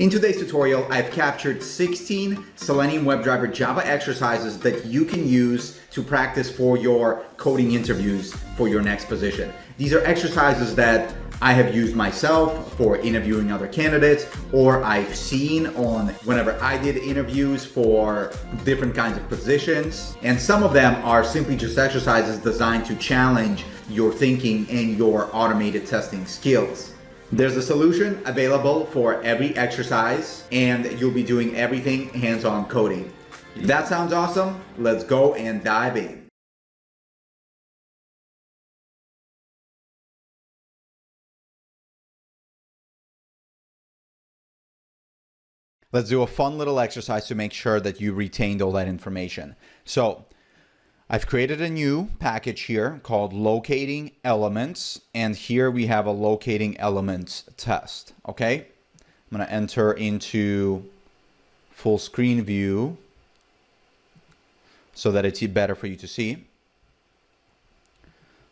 In today's tutorial, I've captured 16 Selenium WebDriver Java exercises that you can use to practice for your coding interviews for your next position. These are exercises that I have used myself for interviewing other candidates, or I've seen on whenever I did interviews for different kinds of positions. And some of them are simply just exercises designed to challenge your thinking and your automated testing skills. There's a solution available for every exercise, and you'll be doing everything hands-on coding. If that sounds awesome, let's go and dive in. Let's do a fun little exercise to make sure that you retained all that information. So I've created a new package here called Locating Elements, and here we have a Locating Elements test, okay? I'm gonna enter into full screen view so that it's better for you to see.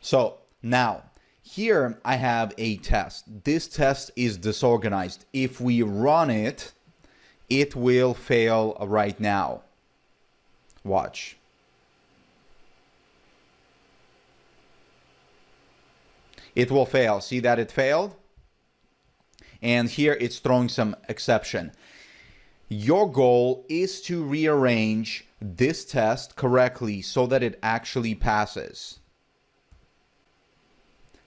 So now, here I have a test. This test is disorganized. If we run it, it will fail right now. Watch. It will fail. See that it failed? And here it's throwing some exception. Your goal is to rearrange this test correctly so that it actually passes.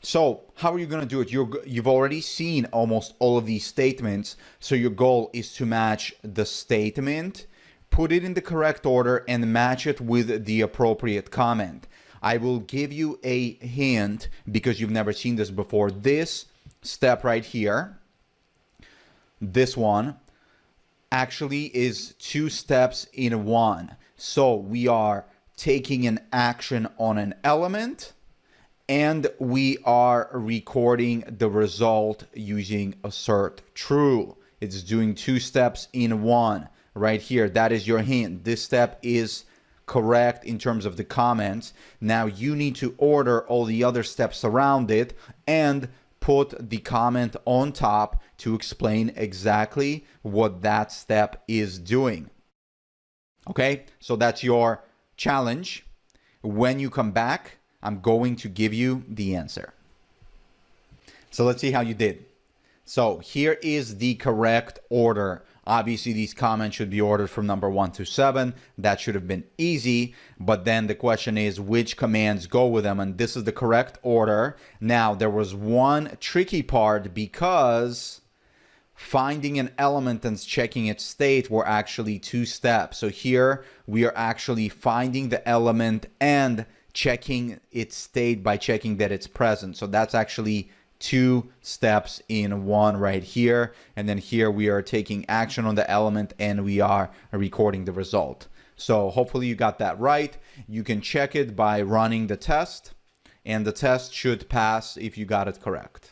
So how are you going to do it? You've already seen almost all of these statements. So your goal is to match the statement, put it in the correct order, and match it with the appropriate comment. I will give you a hint because you've never seen this before. This step right here, this one, actually is two steps in one. So we are taking an action on an element, and we are recording the result using assert true. It's doing two steps in one right here. That is your hint. This step is correct in terms of the comments. Now you need to order all the other steps around it and put the comment on top to explain exactly what that step is doing. Okay, so that's your challenge. When you come back, I'm going to give you the answer. So let's see how you did. So here is the correct order. Obviously, these comments should be ordered from number 1 to 7. That should have been easy. But then the question is which commands go with them. And this is the correct order. Now, there was one tricky part because finding an element and checking its state were actually two steps. So here we are actually finding the element and checking its state by checking that it's present. So that's actually two steps in one right here. And then here we are taking action on the element and we are recording the result. So hopefully you got that right. You can check it by running the test, and the test should pass if you got it correct.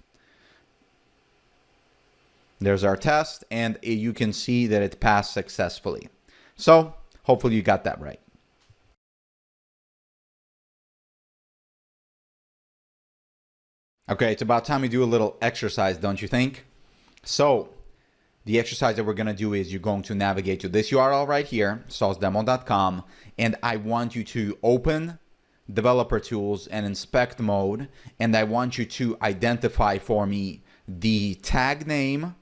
There's our test, and you can see that it passed successfully. So hopefully you got that right. Okay, it's about time we do a little exercise, don't you think? So the exercise that we're going to do is you're going to navigate to this URL right here, saucedemo.com, and I want you to open Developer Tools and Inspect Mode, and I want you to identify for me the tag name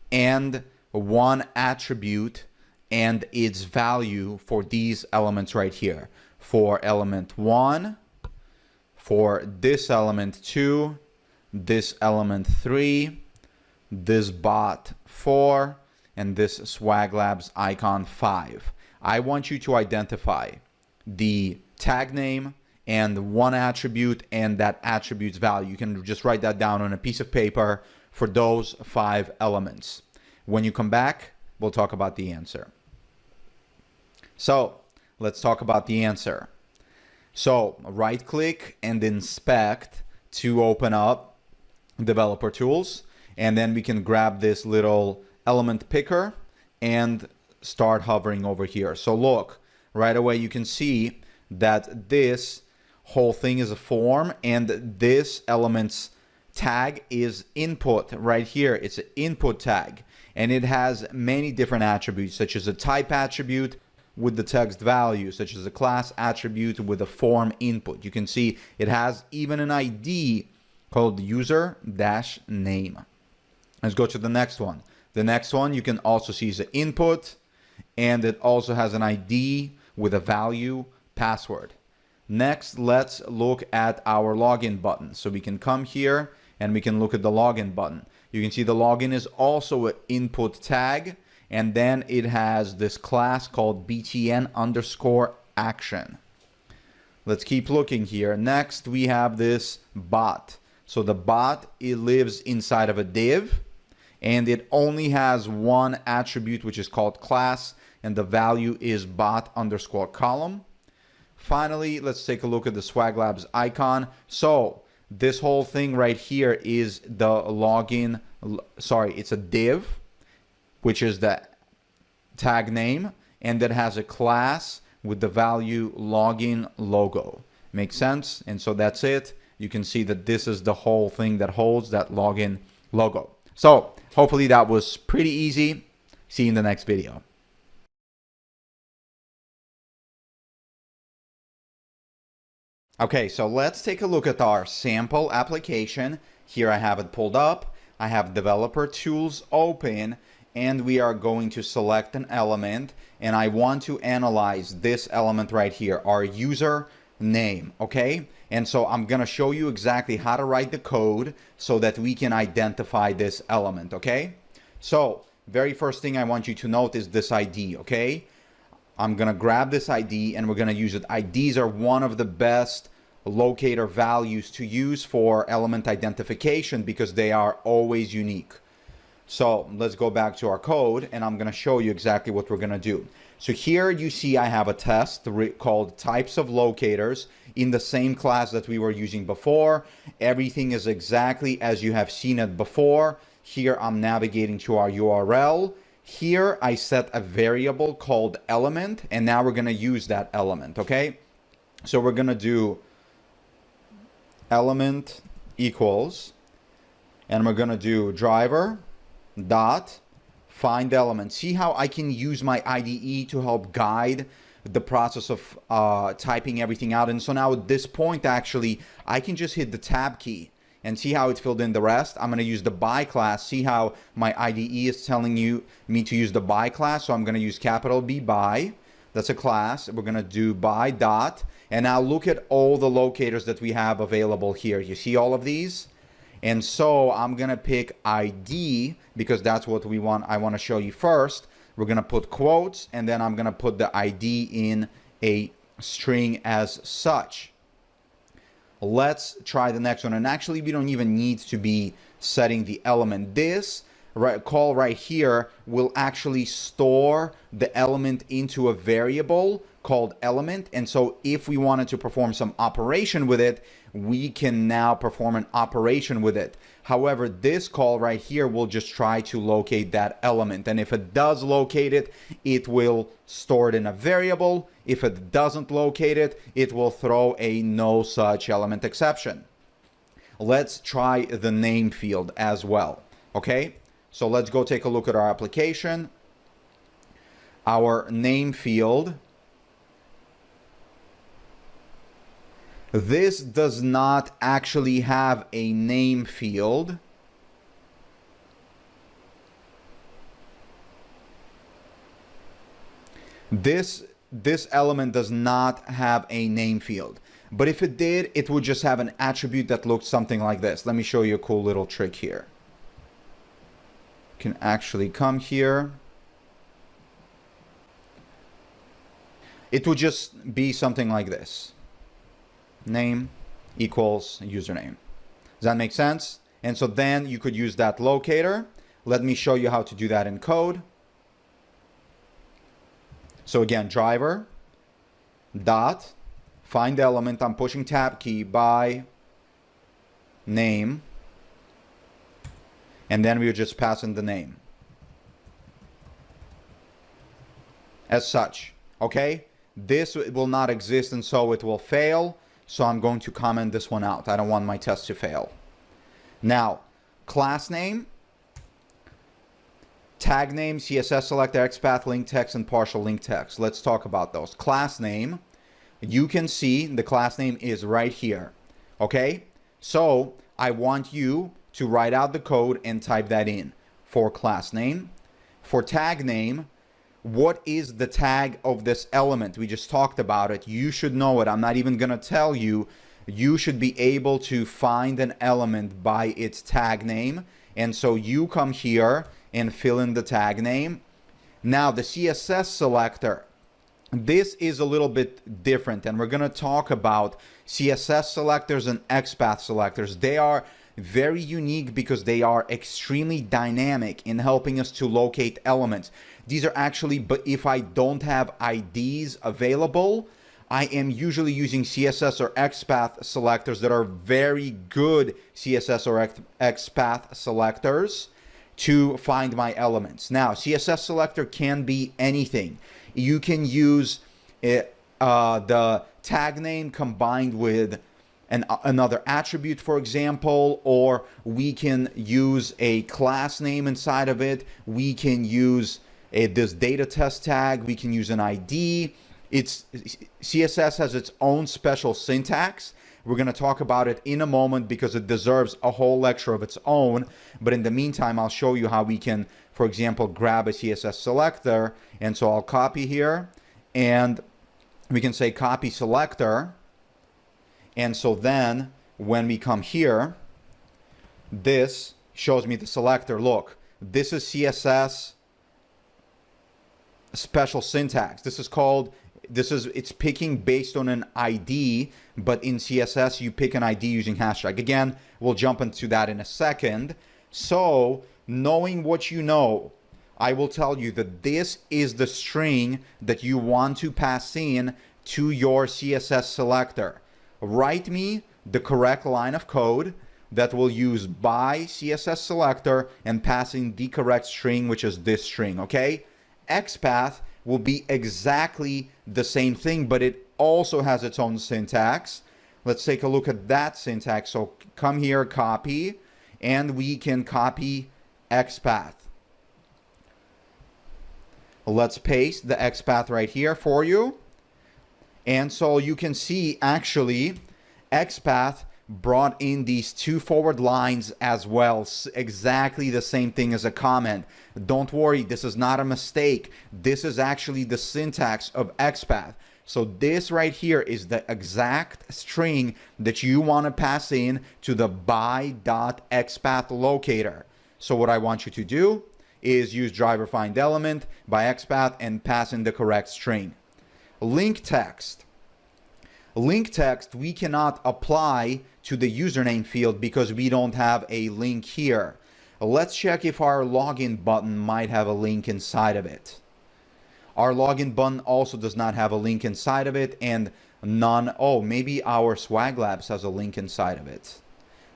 and one attribute and its value for these elements right here. For element 1, for this element 2, this element 3, this bot 4, and this Swag Labs icon 5. I want you to identify the tag name and one attribute and that attribute's value. You can just write that down on a piece of paper for those 5 elements. When you come back, we'll talk about the answer. So let's talk about the answer. So right click and inspect to open up Developer Tools, and then we can grab this little element picker and start hovering over here. So look, right away you can see that this whole thing is a form, and this element's tag is input right here. It's an input tag. and it has many different attributes, such as a type attribute with the text value, such as a class attribute with a form input. You can see it has even an ID called user-name. Let's go to the next one. The next one you can also see is the input, and it also has an ID with a value password. Next, let's look at our login button. So we can come here and we can look at the login button. You can see the login is also an input tag, and then it has this class called btn_action. Let's keep looking here. Next, we have this bot. So the bot, it lives inside of a div, and it only has one attribute, which is called class, and the value is bot_column. Finally, let's take a look at the Swag Labs icon. So this whole thing right here is the login, sorry, it's a div, which is the tag name, and that has a class with the value login logo. Makes sense? And so that's it. You can see that this is the whole thing that holds that login logo. So hopefully that was pretty easy. See you in the next video. Okay, so let's take a look at our sample application. Here I have it pulled up. I have developer tools open, and we are going to select an element, and I want to analyze this element right here, our user name, okay? And so I'm gonna show you exactly how to write the code so that we can identify this element, okay? So very first thing I want you to note is this ID, okay? I'm gonna grab this ID and we're gonna use it. IDs are one of the best locator values to use for element identification because they are always unique. So let's go back to our code, and I'm gonna show you exactly what we're gonna do. So here you see I have a test called types of locators in the same class that we were using before. Everything is exactly as you have seen it before. Here I'm navigating to our URL. Here I set a variable called element, and now we're gonna use that element, okay? So we're gonna do element equals, and we're gonna do driver dot find element. See how I can use my IDE to help guide the process of typing everything out. And so now at this point, actually, I can just hit the tab key and see how it filled in the rest. I'm going to use the by class. See how my IDE is telling me to use the by class. So I'm going to use capital B by. That's a class. We're going to do by dot. And now look at all the locators that we have available here. You see all of these? And so I'm going to pick ID because that's what we want. I want to show you first. We're going to put quotes, and then I'm going to put the ID in a string as such. Let's try the next one. And actually, we don't even need to be setting the element. This call right here will actually store the element into a variable called element. And so if we wanted to perform some operation with it, we can now perform an operation with it. However, this call right here will just try to locate that element. And if it does locate it, it will store it in a variable. If it doesn't locate it, it will throw a no such element exception. Let's try the name field as well. Okay, so let's go take a look at our application. Our name field. This does not actually have a name field. This element does not have a name field. But if it did, it would just have an attribute that looked something like this. Let me show you a cool little trick here. You can actually come here. It would just be something like this. Name equals username. Does that make sense? And so then you could use that locator. Let me show you how to do that in code. So again, driver dot find element. I'm pushing tab key by name, and then we would just pass in the name as such. Okay, this will not exist, and so it will fail. So I'm going to comment this one out. I don't want my test to fail. Now, class name. Tag name, CSS selector, XPath, link text, and partial link text. Let's talk about those. Class name, you can see the class name is right here. Okay? So I want you to write out the code and type that in for class name. For tag name, what is the tag of this element? We just talked about it. You should know it. I'm not even going to tell you. You should be able to find an element by its tag name. And so you come here and fill in the tag name. Now the CSS selector, this is a little bit different, and we're going to talk about CSS selectors and XPath selectors. They are very unique because they are extremely dynamic in helping us to locate elements. These are actually, but if I don't have IDs available, I am usually using CSS or XPath selectors that are very good CSS or XPath selectors to find my elements. Now, CSS selector can be anything. You can use it, the tag name combined with another attribute, for example, or we can use a class name inside of it. We can use this data test tag. We can use an ID. CSS has its own special syntax. We're going to talk about it in a moment because it deserves a whole lecture of its own. But in the meantime, I'll show you how we can, for example, grab a CSS selector. And so I'll copy here, and we can say copy selector. And so then when we come here, this shows me the selector. Look, this is CSS special syntax. It's picking based on an ID, but in CSS you pick an ID using hashtag. Again, we'll jump into that in a second. So knowing what you know, I will tell you that this is the string that you want to pass in to your CSS selector. Write me the correct line of code that will use by CSS selector and passing the correct string, which is this string, okay? XPath will be exactly the same thing, but it also has its own syntax. Let's take a look at that syntax. So come here, copy, and we can copy XPath. Let's paste the XPath right here for you. And so you can see actually XPath brought in these two forward lines as well. Exactly the same thing as a comment. Don't worry, this is not a mistake. This is actually the syntax of XPath. So this right here is the exact string that you want to pass in to the by.xpath locator. So what I want you to do is use driver find element by XPath and pass in the correct string. Link text. Link text we cannot apply to the username field because we don't have a link here. Let's check if our login button might have a link inside of it. Our login button also does not have a link inside of it, and maybe our Swag Labs has a link inside of it.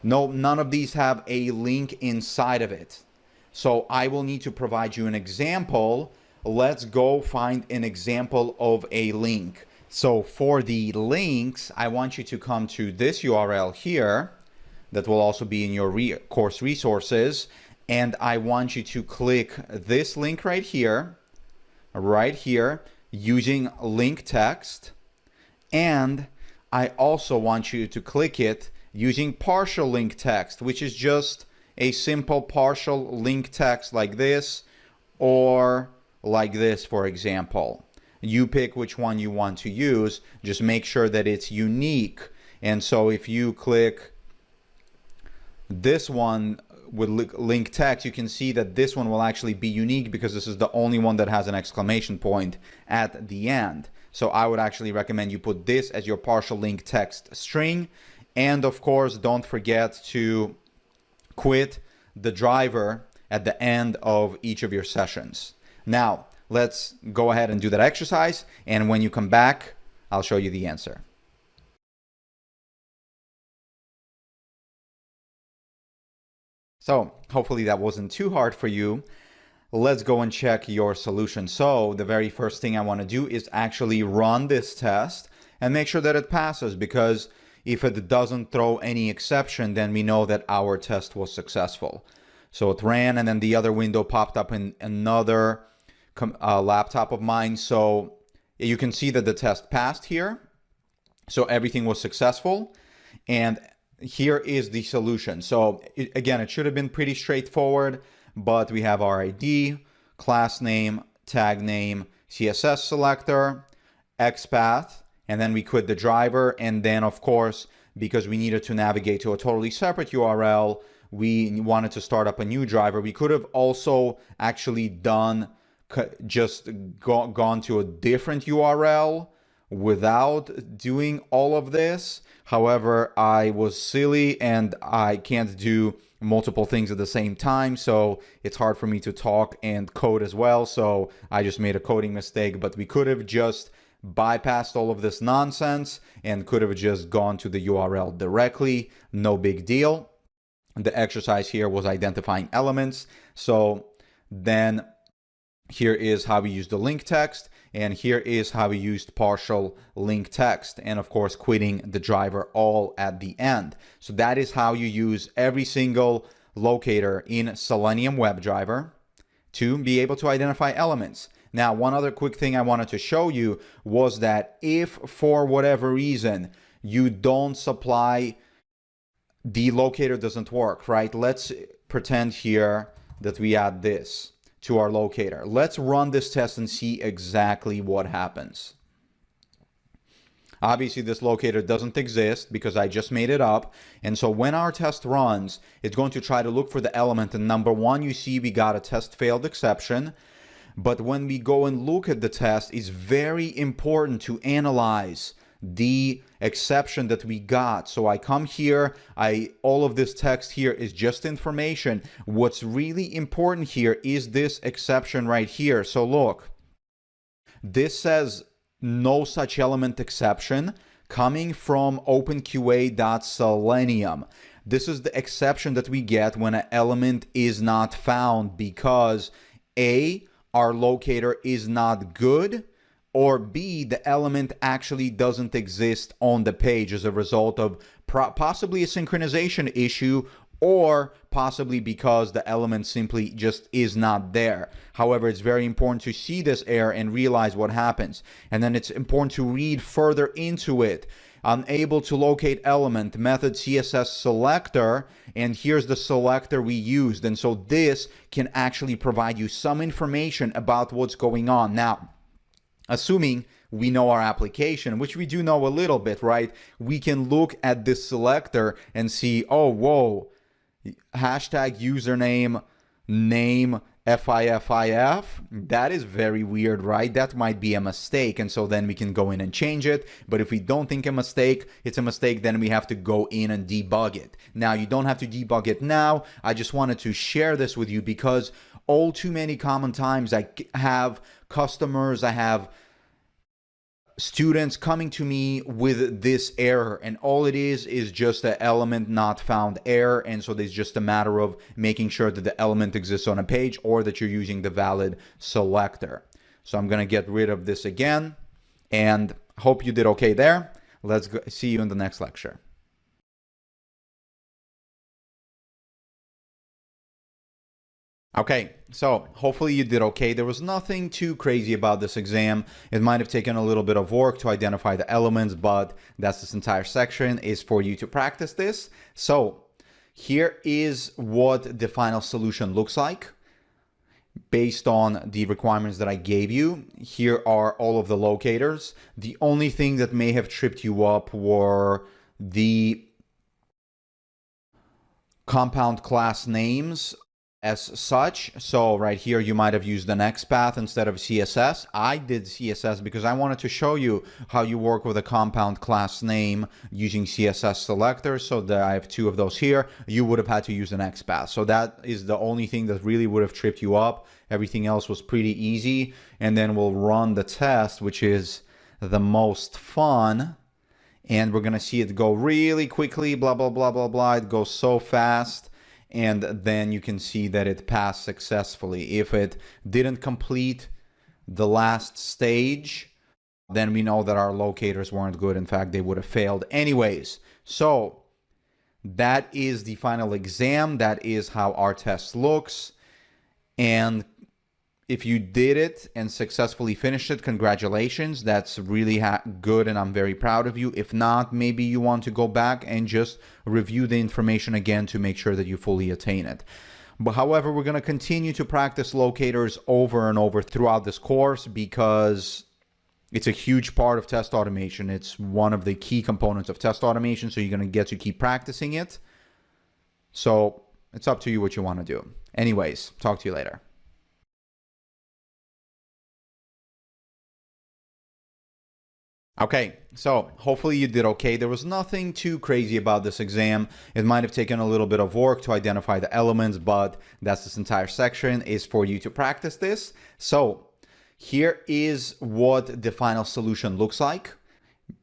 No, none of these have a link inside of it. So I will need to provide you an example. Let's go find an example of a link. So for the links, I want you to come to this URL here that will also be in your course resources. And I want you to click this link right here, using link text. And I also want you to click it using partial link text, which is just a simple partial link text like this or like this, for example. You pick which one you want to use. Just make sure that it's unique. And so if you click this one with link text, you can see that this one will actually be unique because this is the only one that has an exclamation point at the end. So I would actually recommend you put this as your partial link text string. And of course, don't forget to quit the driver at the end of each of your sessions. Now, let's go ahead and do that exercise. And when you come back, I'll show you the answer. So hopefully that wasn't too hard for you. Let's go and check your solution. So the very first thing I want to do is actually run this test and make sure that it passes, because if it doesn't throw any exception, then we know that our test was successful. So it ran, and then the other window popped up in another laptop of mine. So you can see that the test passed here. So everything was successful. And here is the solution. So again, it should have been pretty straightforward, but we have our ID, class name, tag name, CSS selector, XPath, and then we quit the driver. And then of course, because we needed to navigate to a totally separate URL, we wanted to start up a new driver. We could have also actually gone to a different URL without doing all of this. However, I was silly and I can't do multiple things at the same time, so it's hard for me to talk and code as well. So I just made a coding mistake, but we could have just bypassed all of this nonsense and could have just gone to the URL directly. No big deal. The exercise here was identifying elements. So then here is how we use the link text, and here is how we used partial link text, and of course quitting the driver all at the end. So that is how you use every single locator in Selenium WebDriver to be able to identify elements. Now, one other quick thing I wanted to show you was that if for whatever reason you don't supply, the locator doesn't work, right? Let's pretend here that we add this to our locator. Let's run this test and see exactly what happens. Obviously, this locator doesn't exist because I just made it up. And so when our test runs, it's going to try to look for the element. And number one, you see we got a test failed exception. But when we go and look at the test, it's very important to analyze the exception that we got. So I come here, all of this text here is just information. What's really important here is this exception right here. So look, this says no such element exception coming from openqa.selenium. This is the exception that we get when an element is not found because A, our locator is not good, or B, the element actually doesn't exist on the page as a result of possibly a synchronization issue, or possibly because the element simply just is not there. However, it's very important to see this error and realize what happens. And then it's important to read further into it. Unable to locate element, method CSS selector, and here's the selector we used. And so this can actually provide you some information about what's going on. Now, assuming we know our application, which we do know a little bit, right? We can look at this selector and see, oh, whoa, hashtag username, name, FIFIF. That is very weird, right? That might be a mistake. And so then we can go in and change it. But if we don't think it's a mistake, then we have to go in and debug it. Now, you don't have to debug it now. I just wanted to share this with you because all too many common times I have customers, I have students coming to me with this error, and all it is just an element not found error. And so it's just a matter of making sure that the element exists on a page or that you're using the valid selector. So I'm going to get rid of this again, and hope you did okay there. Let's go, see you in the next lecture. Okay, so hopefully you did okay. There was nothing too crazy about this exam. It might have taken a little bit of work to identify the elements, but that's this entire section is for you to practice this. So here is what the final solution looks like based on the requirements that I gave you. Here are all of the locators. The only thing that may have tripped you up were the compound class names as such. So right here, you might have used an XPath instead of CSS. I did CSS because I wanted to show you how you work with a compound class name using CSS selector. So that I have two of those here. You would have had to use an XPath. So that is the only thing that really would have tripped you up. Everything else was pretty easy. And then we'll run the test, which is the most fun. And we're going to see it go really quickly, blah, blah, blah, blah, blah. It goes so fast. And then you can see that it passed successfully. If it didn't complete the last stage, then we know that our locators weren't good. In fact, they would have failed anyways. So that is the final exam. That is how our test looks. And if you did it and successfully finished it, congratulations. That's really good, and I'm very proud of you. If not, maybe you want to go back and just review the information again to make sure that you fully attain it. But however, we're going to continue to practice locators over and over throughout this course because it's a huge part of test automation. It's one of the key components of test automation, so you're going to get to keep practicing it. So it's up to you what you want to do. Anyways, talk to you later. Okay, so hopefully you did okay. There was nothing too crazy about this exam. It might have taken a little bit of work to identify the elements, but that's this entire section is for you to practice this. So here is what the final solution looks like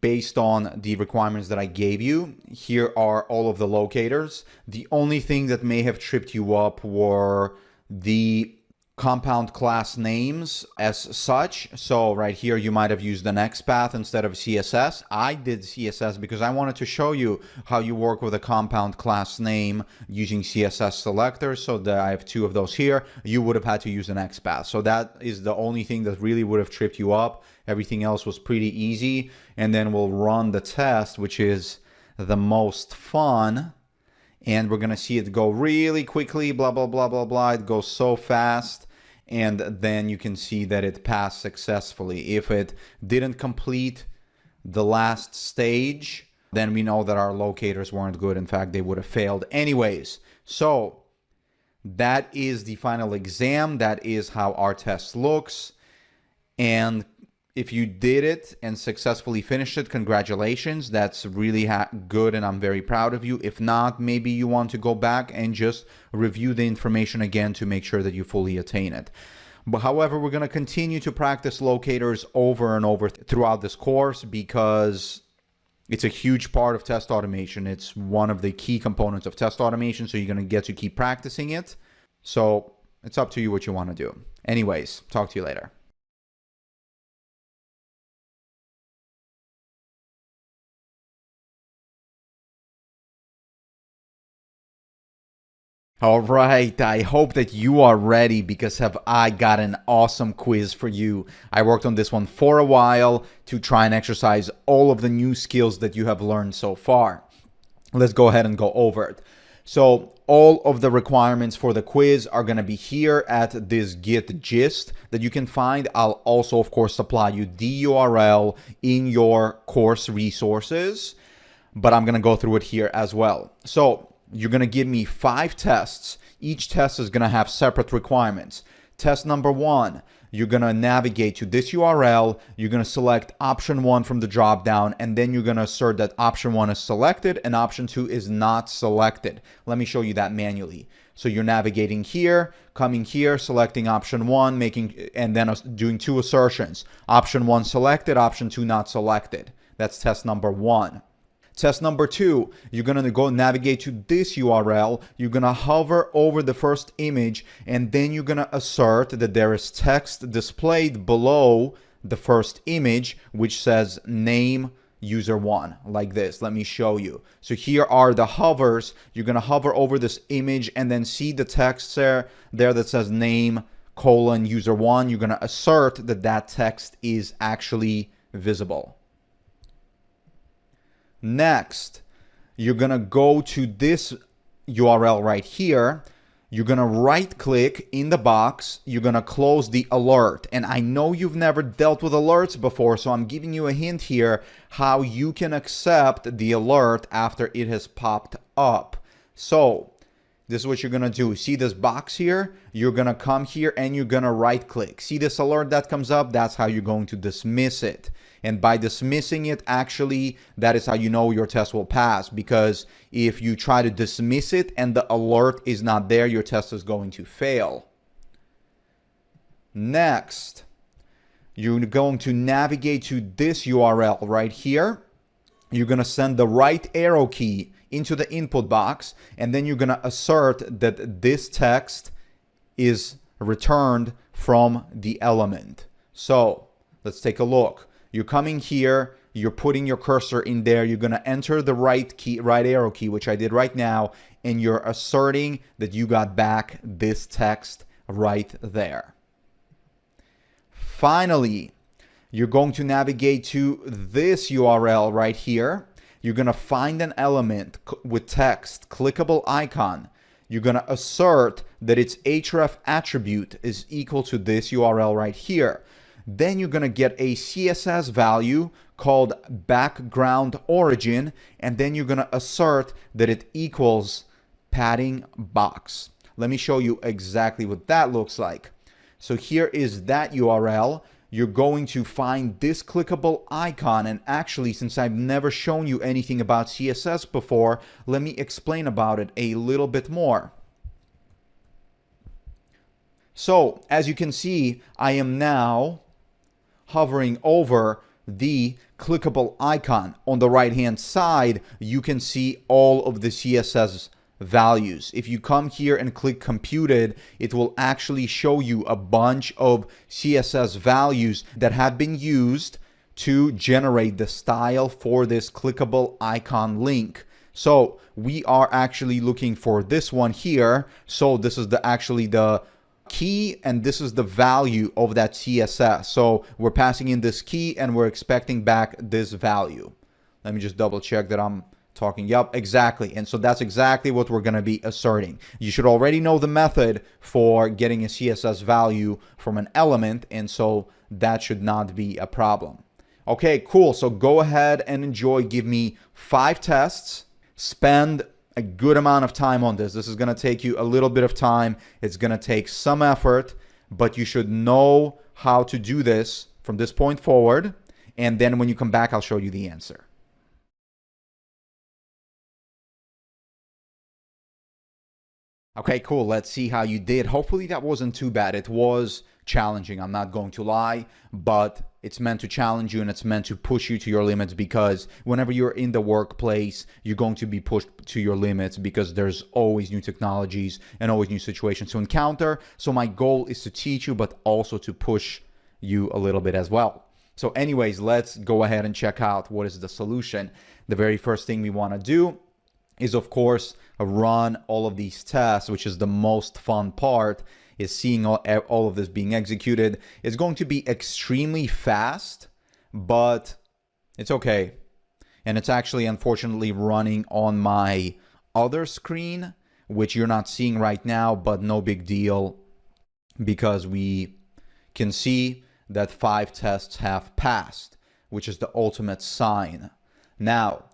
based on the requirements that I gave you. Here are all of the locators. The only thing that may have tripped you up were the compound class names as such. So right here, you might have used an XPath instead of CSS. I did CSS because I wanted to show you how you work with a compound class name using CSS selectors. So that I have two of those here. You would have had to use an XPath. So that is the only thing that really would have tripped you up. Everything else was pretty easy. And then we'll run the test, which is the most fun. And we're going to see it go really quickly, blah, blah, blah, blah, blah. It goes so fast. And then you can see that it passed successfully. If it didn't complete the last stage, then we know that our locators weren't good. In fact, they would have failed anyways. So that is the final exam. That is how our test looks. And if you did it and successfully finished it, congratulations. That's really good, and I'm very proud of you. If not, maybe you want to go back and just review the information again to make sure that you fully attain it. But however, we're going to continue to practice locators over and over throughout this course because it's a huge part of test automation. It's one of the key components of test automation, so you're going to get to keep practicing it. So it's up to you what you want to do. Anyways, talk to you later. All right, I hope that you are ready because I got an awesome quiz for you. I worked on this one for a while to try and exercise all of the new skills that you have learned so far. Let's go ahead and go over it. So all of the requirements for the quiz are going to be here at this Git gist that you can find. I'll also, of course, supply you the URL in your course resources, but I'm going to go through it here as well. So you're going to give me 5 tests. Each test is going to have separate requirements. Test number 1, you're going to navigate to this URL. You're going to select option 1 from the drop down, and then you're going to assert that option 1 is selected and option 2 is not selected. Let me show you that manually. So you're navigating here, coming here, selecting option 1, and then doing 2 assertions. Option 1 selected, option 2 not selected. That's test number 1. Test number 2, you're going to go navigate to this URL. You're going to hover over the first image, and then you're going to assert that there is text displayed below the first image, which says name user1, like this. Let me show you. So here are the hovers. You're going to hover over this image and then see the text there that says name user1. You're going to assert that that text is actually visible. Next, you're going to go to this URL right here. You're going to right click in the box. You're going to close the alert. And I know you've never dealt with alerts before, so I'm giving you a hint here how you can accept the alert after it has popped up. So this is what you're going to do. See this box here? You're going to come here and you're going to right click. See this alert that comes up? That's how you're going to dismiss it. And by dismissing it, actually, that is how you know your test will pass. Because if you try to dismiss it and the alert is not there, your test is going to fail. Next, you're going to navigate to this URL right here. You're going to send the right arrow key into the input box, and then you're going to assert that this text is returned from the element. So let's take a look. You're coming here, you're putting your cursor in there, you're going to enter the right arrow key, which I did right now, and you're asserting that you got back this text right there. Finally, you're going to navigate to this URL right here. You're going to find an element with text, clickable icon. You're going to assert that its href attribute is equal to this URL right here. Then you're going to get a CSS value called background origin, and then you're going to assert that it equals padding box. Let me show you exactly what that looks like. So here is that URL. You're going to find this clickable icon, and actually, since I've never shown you anything about CSS before, let me explain about it a little bit more. So as you can see, I am now hovering over the clickable icon. On the right hand side, you can see all of the CSS values. If you come here and click computed, it will actually show you a bunch of CSS values that have been used to generate the style for this clickable icon link. So we are actually looking for this one here. So this is actually the key, and this is the value of that CSS. So we're passing in this key and we're expecting back this value. Let me just double check that I'm talking. Yep, exactly. And so that's exactly what we're going to be asserting. You should already know the method for getting a CSS value from an element, and so that should not be a problem. Okay, cool. So go ahead and enjoy. Give me 5 tests. Spend a good amount of time on this. This is going to take you a little bit of time. It's going to take some effort, but you should know how to do this from this point forward. And then when you come back, I'll show you the answer. Okay, cool. Let's see how you did. Hopefully that wasn't too bad. It was challenging, I'm not going to lie, but it's meant to challenge you and it's meant to push you to your limits, because whenever you're in the workplace, you're going to be pushed to your limits because there's always new technologies and always new situations to encounter. So my goal is to teach you, but also to push you a little bit as well. So anyways, let's go ahead and check out what is the solution. The very first thing we want to do is, of course, run all of these tests, which is the most fun part, is seeing all of this being executed. It's going to be extremely fast, but it's okay. And it's actually, unfortunately, running on my other screen, which you're not seeing right now, but no big deal, because we can see that 5 tests have passed, which is the ultimate sign. Now,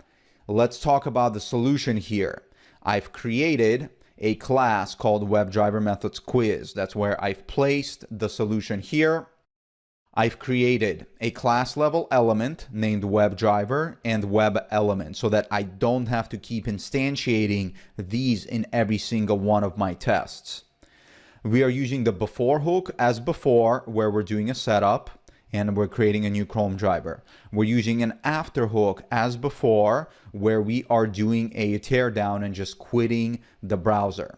let's talk about the solution here. I've created a class called WebDriver Methods Quiz. That's where I've placed the solution here. I've created a class level element named WebDriver and Web Element so that I don't have to keep instantiating these in every single one of my tests. We are using the before hook as before, where we're doing a setup and we're creating a new Chrome driver. We're using an after hook as before, where we are doing a teardown and just quitting the browser.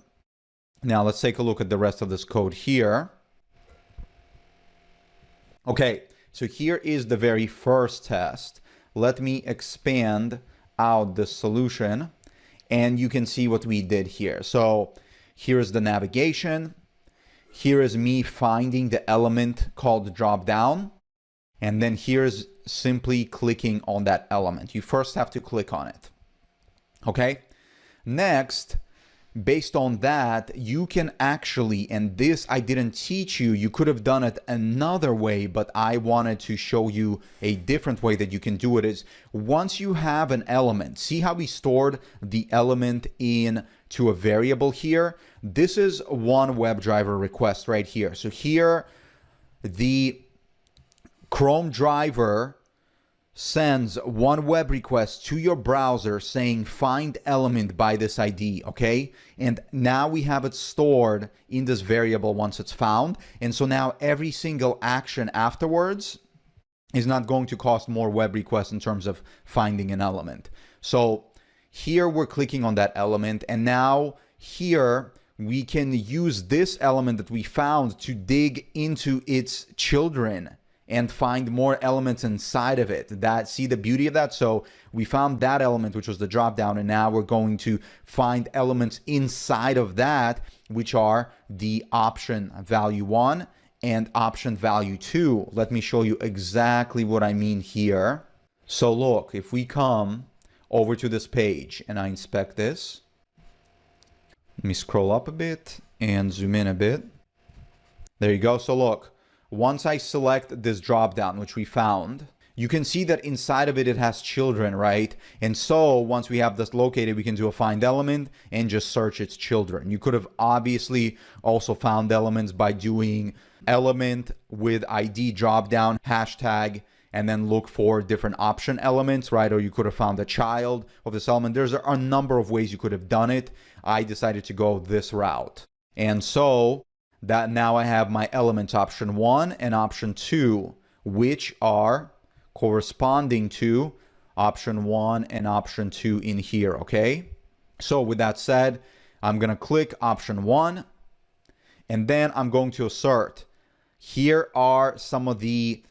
Now let's take a look at the rest of this code here. Okay, so here is the very first test. Let me expand out the solution and you can see what we did here. So here is the navigation. Here is me finding the element called drop down. And then here's simply clicking on that element. You first have to click on it. Okay. Next, based on that, you can actually, and this I didn't teach you, you could have done it another way, but I wanted to show you a different way that you can do it. Is once you have an element, see how we stored the element into a variable here? This is one WebDriver request right here. So here, the Chrome driver sends one web request to your browser saying find element by this ID, okay? And now we have it stored in this variable once it's found. And so now every single action afterwards is not going to cost more web requests in terms of finding an element. So here we're clicking on that element, and now here we can use this element that we found to dig into its children and find more elements inside of it. See the beauty of that? So we found that element, which was the drop down, and now we're going to find elements inside of that, which are the option value 1 and option value 2. Let me show you exactly what I mean here. So look, if we come over to this page and I inspect this, let me scroll up a bit and zoom in a bit. There you go. So look, once I select this drop down, which we found, you can see that inside of it, it has children, right? And so once we have this located, we can do a find element and just search its children. You could have obviously also found elements by doing element with ID drop down, hashtag, and then look for different option elements, right? Or you could have found a child of this element. There's a number of ways you could have done it. I decided to go this route. And so that now I have my elements option 1 and option 2, which are corresponding to option 1 and option 2 in here, okay? So with that said, I'm going to click option 1, and then I'm going to assert. Here are some of the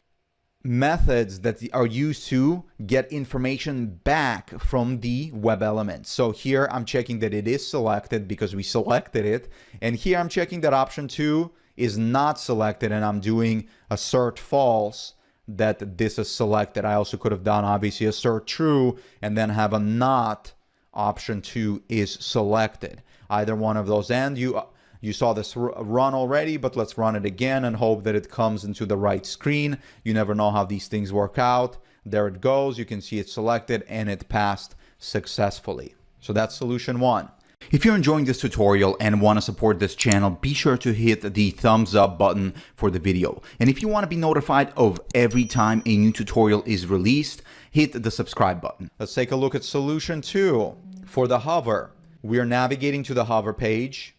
methods that are used to get information back from the web element. So here I'm checking that it is selected because we selected it. And here I'm checking that option 2 is not selected, and I'm doing assert false that this is selected. I also could have done obviously assert true and then have a not option 2 is selected. Either one of those. And you saw this run already, but let's run it again and hope that it comes into the right screen. You never know how these things work out. There it goes. You can see it selected and it passed successfully. So that's solution 1. If you're enjoying this tutorial and want to support this channel, be sure to hit the thumbs up button for the video. And if you want to be notified of every time a new tutorial is released, hit the subscribe button. Let's take a look at solution 2. For the hover, we are navigating to the hover page.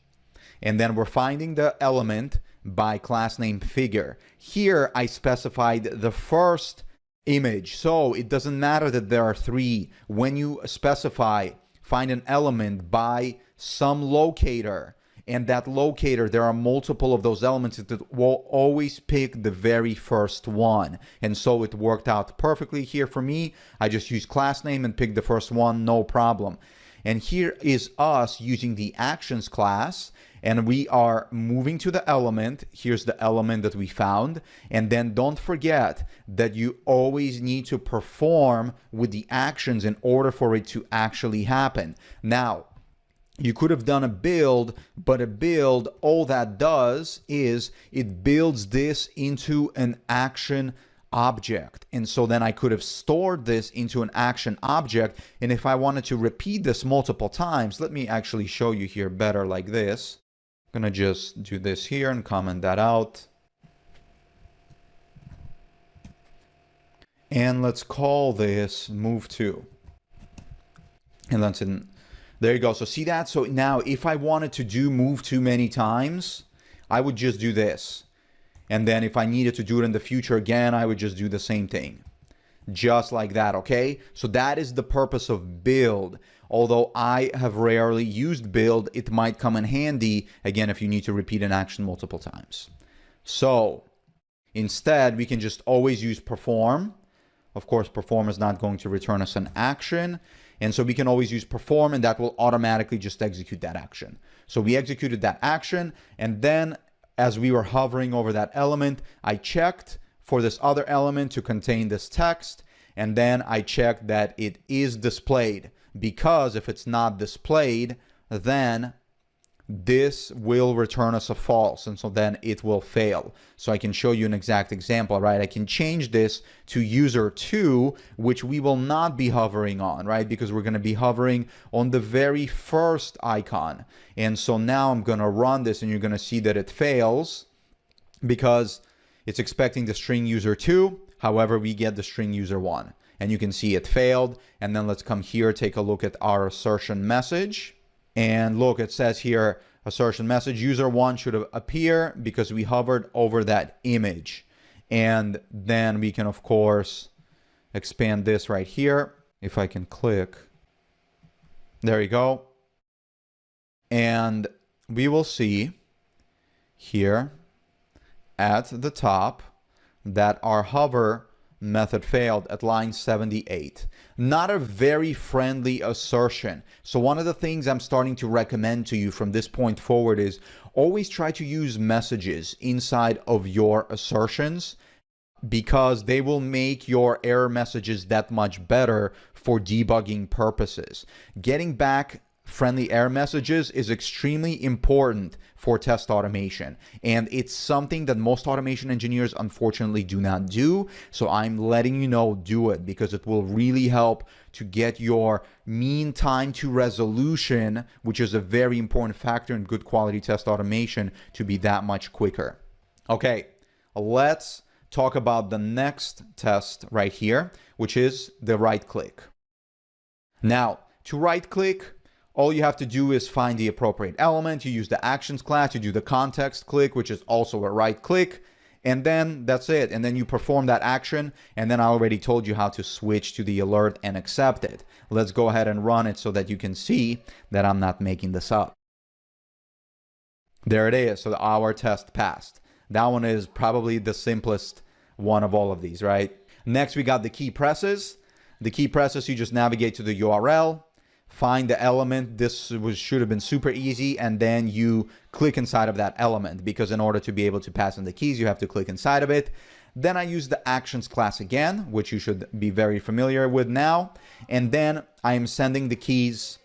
And then we're finding the element by class name figure. Here I specified the first image. So it doesn't matter that there are 3. When you specify, find an element by some locator, and that locator, there are multiple of those elements, that will always pick the very first one. And so it worked out perfectly here for me. I just used class name and picked the first one, no problem. And here is us using the actions class, and we are moving to the element. Here's the element that we found. And then don't forget that you always need to perform with the actions in order for it to actually happen. Now, you could have done a build, but a build, all that does is it builds this into an action object. And so then I could have stored this into an action object. And if I wanted to repeat this multiple times, let me actually show you here better like this. I'm going to just do this here and comment that out. And let's call this move to. And that's in. There you go. So see that? So now if I wanted to do move to many times, I would just do this. And then if I needed to do it in the future again, I would just do the same thing. Just like that, okay? So that is the purpose of build. Although I have rarely used build, it might come in handy, again, if you need to repeat an action multiple times. So instead, we can just always use perform. Of course, perform is not going to return us an action. And so we can always use perform, and that will automatically just execute that action. So we executed that action, and then as we were hovering over that element, I checked for this other element to contain this text, and then I checked that it is displayed, because if it's not displayed, then this will return us a false, and so then it will fail. So I can show you an exact example, right? I can change this to user 2, which we will not be hovering on, right? Because we're going to be hovering on the very first icon. And so now I'm going to run this, and you're going to see that it fails because it's expecting the string user 2. However, we get the string user 1, and you can see it failed. And then let's come here, take a look at our assertion message. And look, it says here, assertion message, user 1 should appear because we hovered over that image. And then we can, of course, expand this right here. If I can click, there you go. And we will see here at the top that our hover method failed at line 78. Not a very friendly assertion. So one of the things I'm starting to recommend to you from this point forward is always try to use messages inside of your assertions, because they will make your error messages that much better for debugging purposes. Getting back friendly error messages is extremely important for test automation, and it's something that most automation engineers unfortunately do not do. So I'm letting you know, do it, because it will really help to get your mean time to resolution, which is a very important factor in good quality test automation, to be that much quicker. Okay, let's talk about the next test right here, which is the right click. Now, to right click, all you have to do is find the appropriate element. You use the actions class, you do the context click, which is also a right click, and then that's it. And then you perform that action, and then I already told you how to switch to the alert and accept it. Let's go ahead and run it so that you can see that I'm not making this up. There it is. So our test passed. That one is probably the simplest one of all of these, right? Next, we got the key presses. The key presses, you just navigate to the URL, find the element. This should have been super easy, and then you click inside of that element, because in order to be able to pass in the keys, you have to click inside of it. Then I use the actions class again, which you should be very familiar with now. And then I am sending the keys.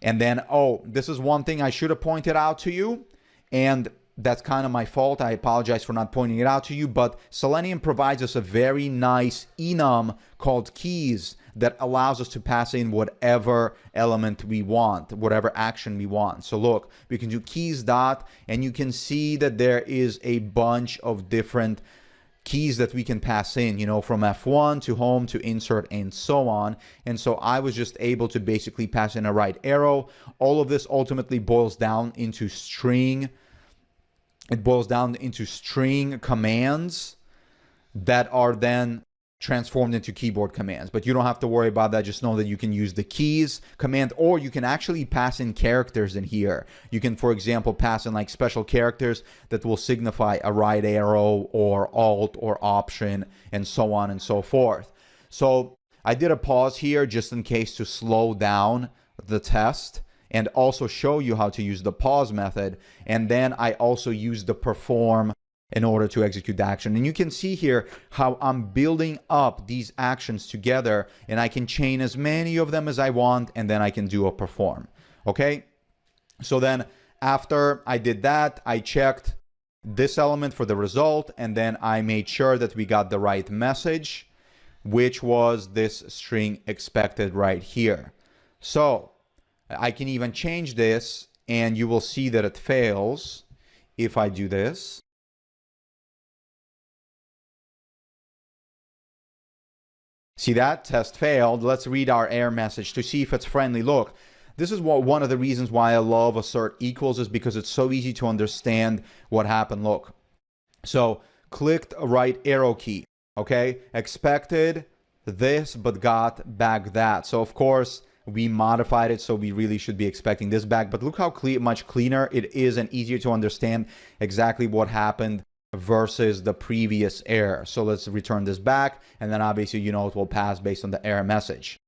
And then, oh, this is one thing I should have pointed out to you, and that's kind of my fault. I apologize for not pointing it out to you, but Selenium provides us a very nice enum called keys that allows us to pass in whatever element we want, whatever action we want. So look, we can do keys dot, and you can see that there is a bunch of different keys that we can pass in, you know, from F1 to home to insert and so on. And so I was just able to basically pass in a right arrow. All of this ultimately boils down into string. It boils down into string commands that are then transformed into keyboard commands. But you don't have to worry about that. Just know that you can use the keys command, or you can actually pass in characters in here. You can, for example, pass in like special characters that will signify a right arrow or alt or option and so on and so forth. So I did a pause here just in case to slow down the test and also show you how to use the pause method. And then I also use the perform in order to execute the action. And you can see here how I'm building up these actions together, and I can chain as many of them as I want, and then I can do a perform. Okay? So then after I did that, I checked this element for the result, and then I made sure that we got the right message, which was this string expected right here. So I can even change this, and you will see that it fails if I do this. See that? Test failed. Let's read our error message to see if it's friendly. Look, this is one of the reasons why I love assert equals, is because it's so easy to understand what happened. Look, so clicked a right arrow key, okay? Expected this, but got back that. So of course, we modified it, so we really should be expecting this back. But look how much cleaner it is and easier to understand exactly what happened versus the previous error. So let's return this back, and then obviously you know it will pass based on the error message.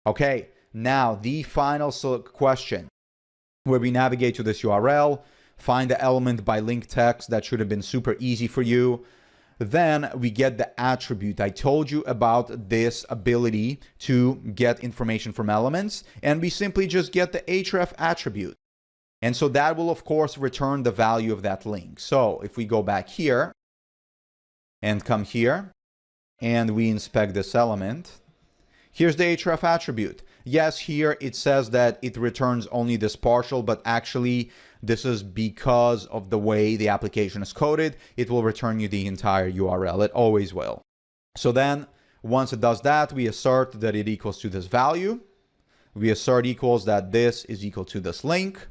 Okay, now the final question, where we navigate to this URL, find the element by link text. That should have been super easy for you. Then we get the attribute. I told you about this ability to get information from elements, and we simply just get the href attribute. And so that will, of course, return the value of that link. So if we go back here and come here and we inspect this element, here's the href attribute. Yes, here it says that it returns only this partial, but actually this is because of the way the application is coded. It will return you the entire URL. It always will. So then once it does that, we assert that it equals to this value. We assert equals that this is equal to this link,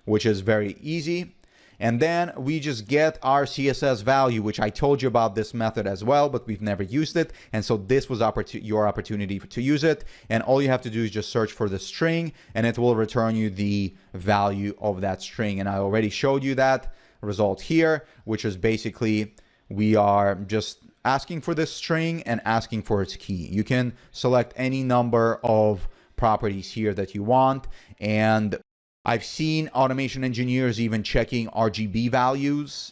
which is very easy. And then we just get our CSS value, which I told you about this method as well, but we've never used it. And so this was your opportunity to use it. And all you have to do is just search for the string, and it will return you the value of that string. And I already showed you that result here, which is basically we are just asking for this string and asking for its key. You can select any number of properties here that you want, and I've seen automation engineers even checking RGB values.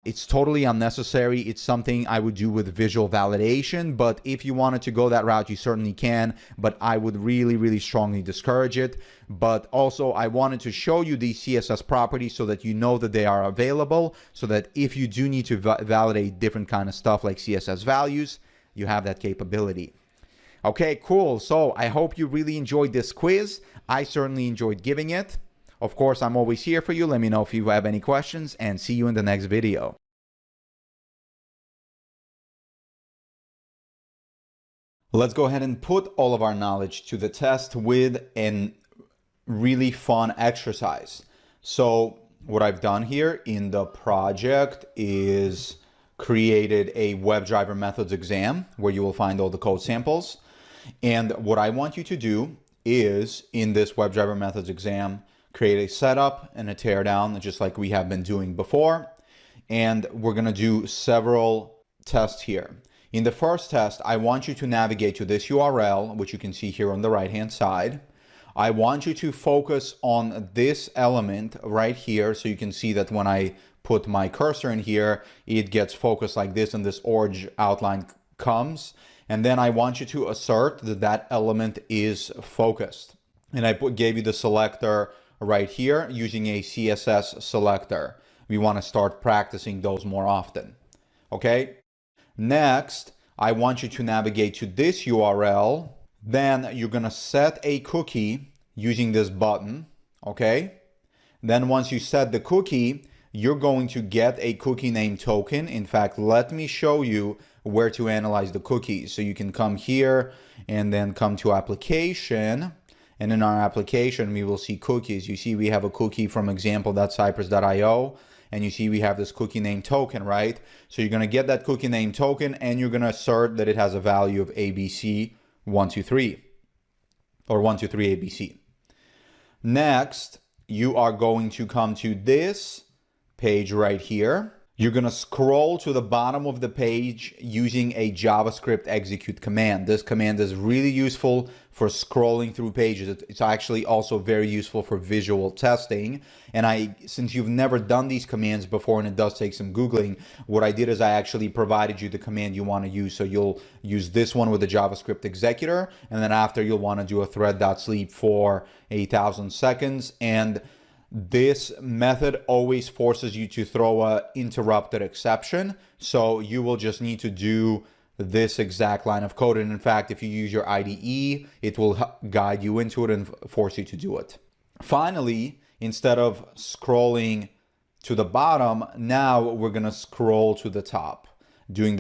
It's totally unnecessary. It's something I would do with visual validation, but if you wanted to go that route, you certainly can, but I would really strongly discourage it. But also, I wanted to show you these CSS properties so that you know that they are available, so that if you do need to validate different kind of stuff like CSS values, you have that capability. Okay, cool. So I hope you really enjoyed this quiz. I certainly enjoyed giving it. Of course, I'm always here for you. Let me know if you have any questions, and see you in the next video. Let's go ahead and put all of our knowledge to the test with a really fun exercise. So what I've done here in the project is created a WebDriver Methods exam where you will find all the code samples. And what I want you to do is, in this WebDriver Methods exam, create a setup and a teardown, just like we have been doing before. And we're going to do several tests here. In the first test, I want you to navigate to this URL, which you can see here on the right-hand side. I want you to focus on this element right here. So you can see that when I put my cursor in here, it gets focused like this, and this orange outline comes. And then I want you to assert that that element is focused. And I gave you the selector right here using a CSS selector. We want to start practicing those more often. Okay. Next, I want you to navigate to this URL. Then you're going to set a cookie using this button. Okay. Then once you set the cookie, you're going to get a cookie name token. In fact, let me show you where to analyze the cookies. So you can come here and then come to application. And in our application, we will see cookies. You see, we have a cookie from example.cypress.io, and you see we have this cookie name token, right? So you're going to get that cookie name token, and you're going to assert that it has a value of ABC123 or 123 ABC. Next, you are going to come to this page right here. You're going to scroll to the bottom of the page using a JavaScript execute command. This command is really useful for scrolling through pages. It's actually also very useful for visual testing. And since you've never done these commands before, and it does take some Googling, what I did is I actually provided you the command you want to use. So you'll use this one with the JavaScript executor, and then after you'll want to do a thread.sleep for 1,000 seconds. And this method always forces you to throw a interrupted exception. So you will just need to do this exact line of code. And in fact, if you use your IDE, it will guide you into it and force you to do it. Finally, instead of scrolling to the bottom, now we're going to scroll to the top, doing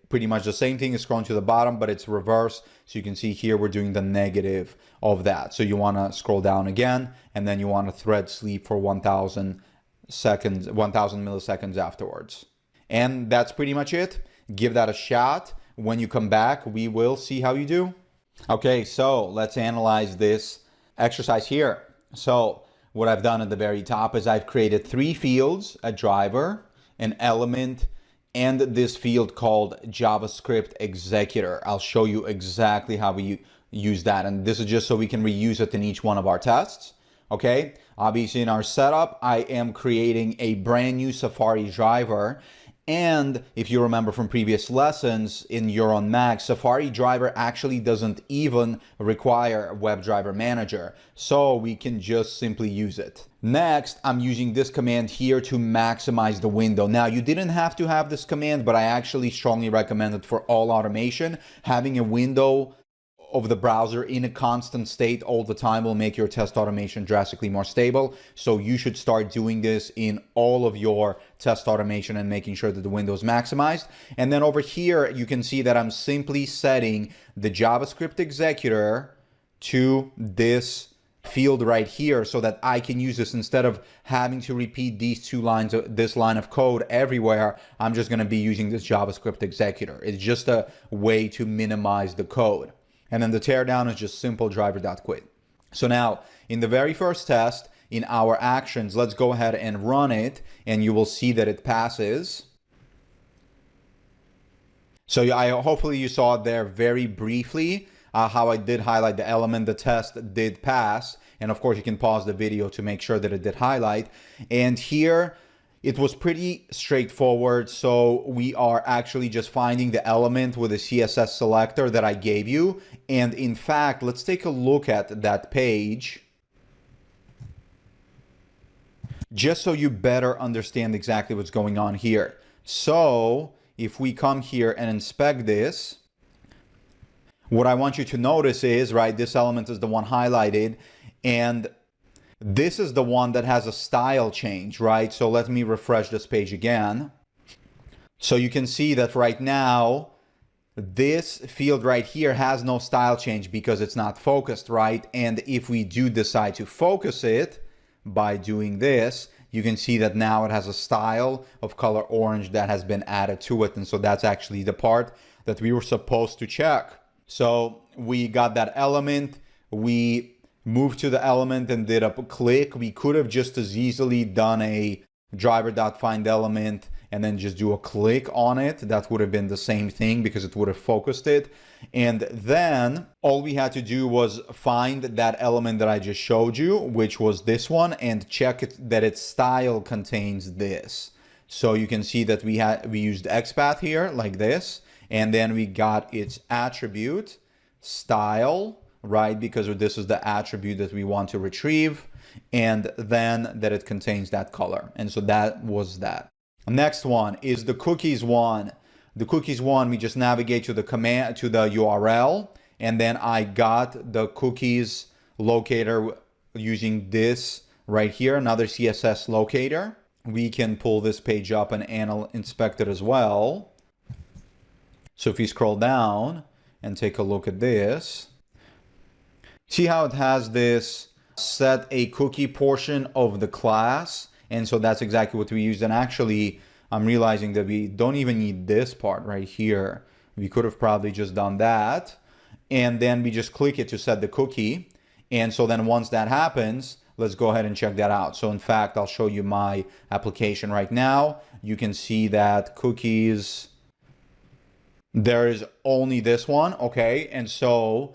pretty much the same thing as scrolling to the bottom, but it's reverse. So you can see here we're doing the negative of that. So you want to scroll down again, and then you want to thread sleep for 1,000 seconds, 1,000 milliseconds afterwards. And that's pretty much it. Give that a shot. When you come back, we will see how you do. Okay, so let's analyze this exercise here. So what I've done at the very top is I've created 3 fields: a driver, an element, and this field called JavaScript executor. I'll show you exactly how we use that. And this is just so we can reuse it in each one of our tests. Okay, obviously in our setup, I am creating a brand new Safari driver. And if you remember from previous lessons, in your own Mac, Safari driver actually doesn't even require a WebDriver manager. So we can just simply use it. Next, I'm using this command here to maximize the window. Now, you didn't have to have this command, but I actually strongly recommend it for all automation. Having a window of the browser in a constant state all the time will make your test automation drastically more stable. So you should start doing this in all of your test automation and making sure that the window is maximized. And then over here, you can see that I'm simply setting the JavaScript executor to this field right here so that I can use this instead of having to repeat these 2 lines of this line of code everywhere. I'm just going to be using this JavaScript executor. It's just a way to minimize the code. And then the teardown is just simple driver.quit. So now in the very first test, in our actions, let's go ahead and run it, and you will see that it passes. So hopefully you saw it there very briefly, how I did highlight the element the test did pass. And of course you can pause the video to make sure that it did highlight. And here it was pretty straightforward. So we are actually just finding the element with the CSS selector that I gave you. And in fact, let's take a look at that page, just so you better understand exactly what's going on here. So if we come here and inspect this, what I want you to notice is, right, this element is the one highlighted, and this is the one that has a style change, right? So let me refresh this page again. So you can see that right now, this field right here has no style change because it's not focused, right? And if we do decide to focus it by doing this, you can see that now it has a style of color orange that has been added to it. And so that's actually the part that we were supposed to check. So we got that element, we moved to the element and did a click. We could have just as easily done a driver.findElement and then just do a click on it. That would have been the same thing because it would have focused it. And then all we had to do was find that element that I just showed you, which was this one, and check it that its style contains this. So you can see that we used XPath here like this, and then we got its attribute style, right? Because this is the attribute that we want to retrieve, and then that it contains that color. And so that was that. Next one is the cookies one. The cookies one, we just navigate to the command, to the URL, and then I got the cookies locator using this right here, another CSS locator. We can pull this page up and inspect it as well. So if you scroll down and take a look at this, see how it has this set a cookie portion of the class. And so that's exactly what we used. And actually, I'm realizing that we don't even need this part right here. We could have probably just done that. And then we just click it to set the cookie. And so then once that happens, let's go ahead and check that out. So in fact, I'll show you my application right now. You can see that cookies, there is only this one, okay? And so,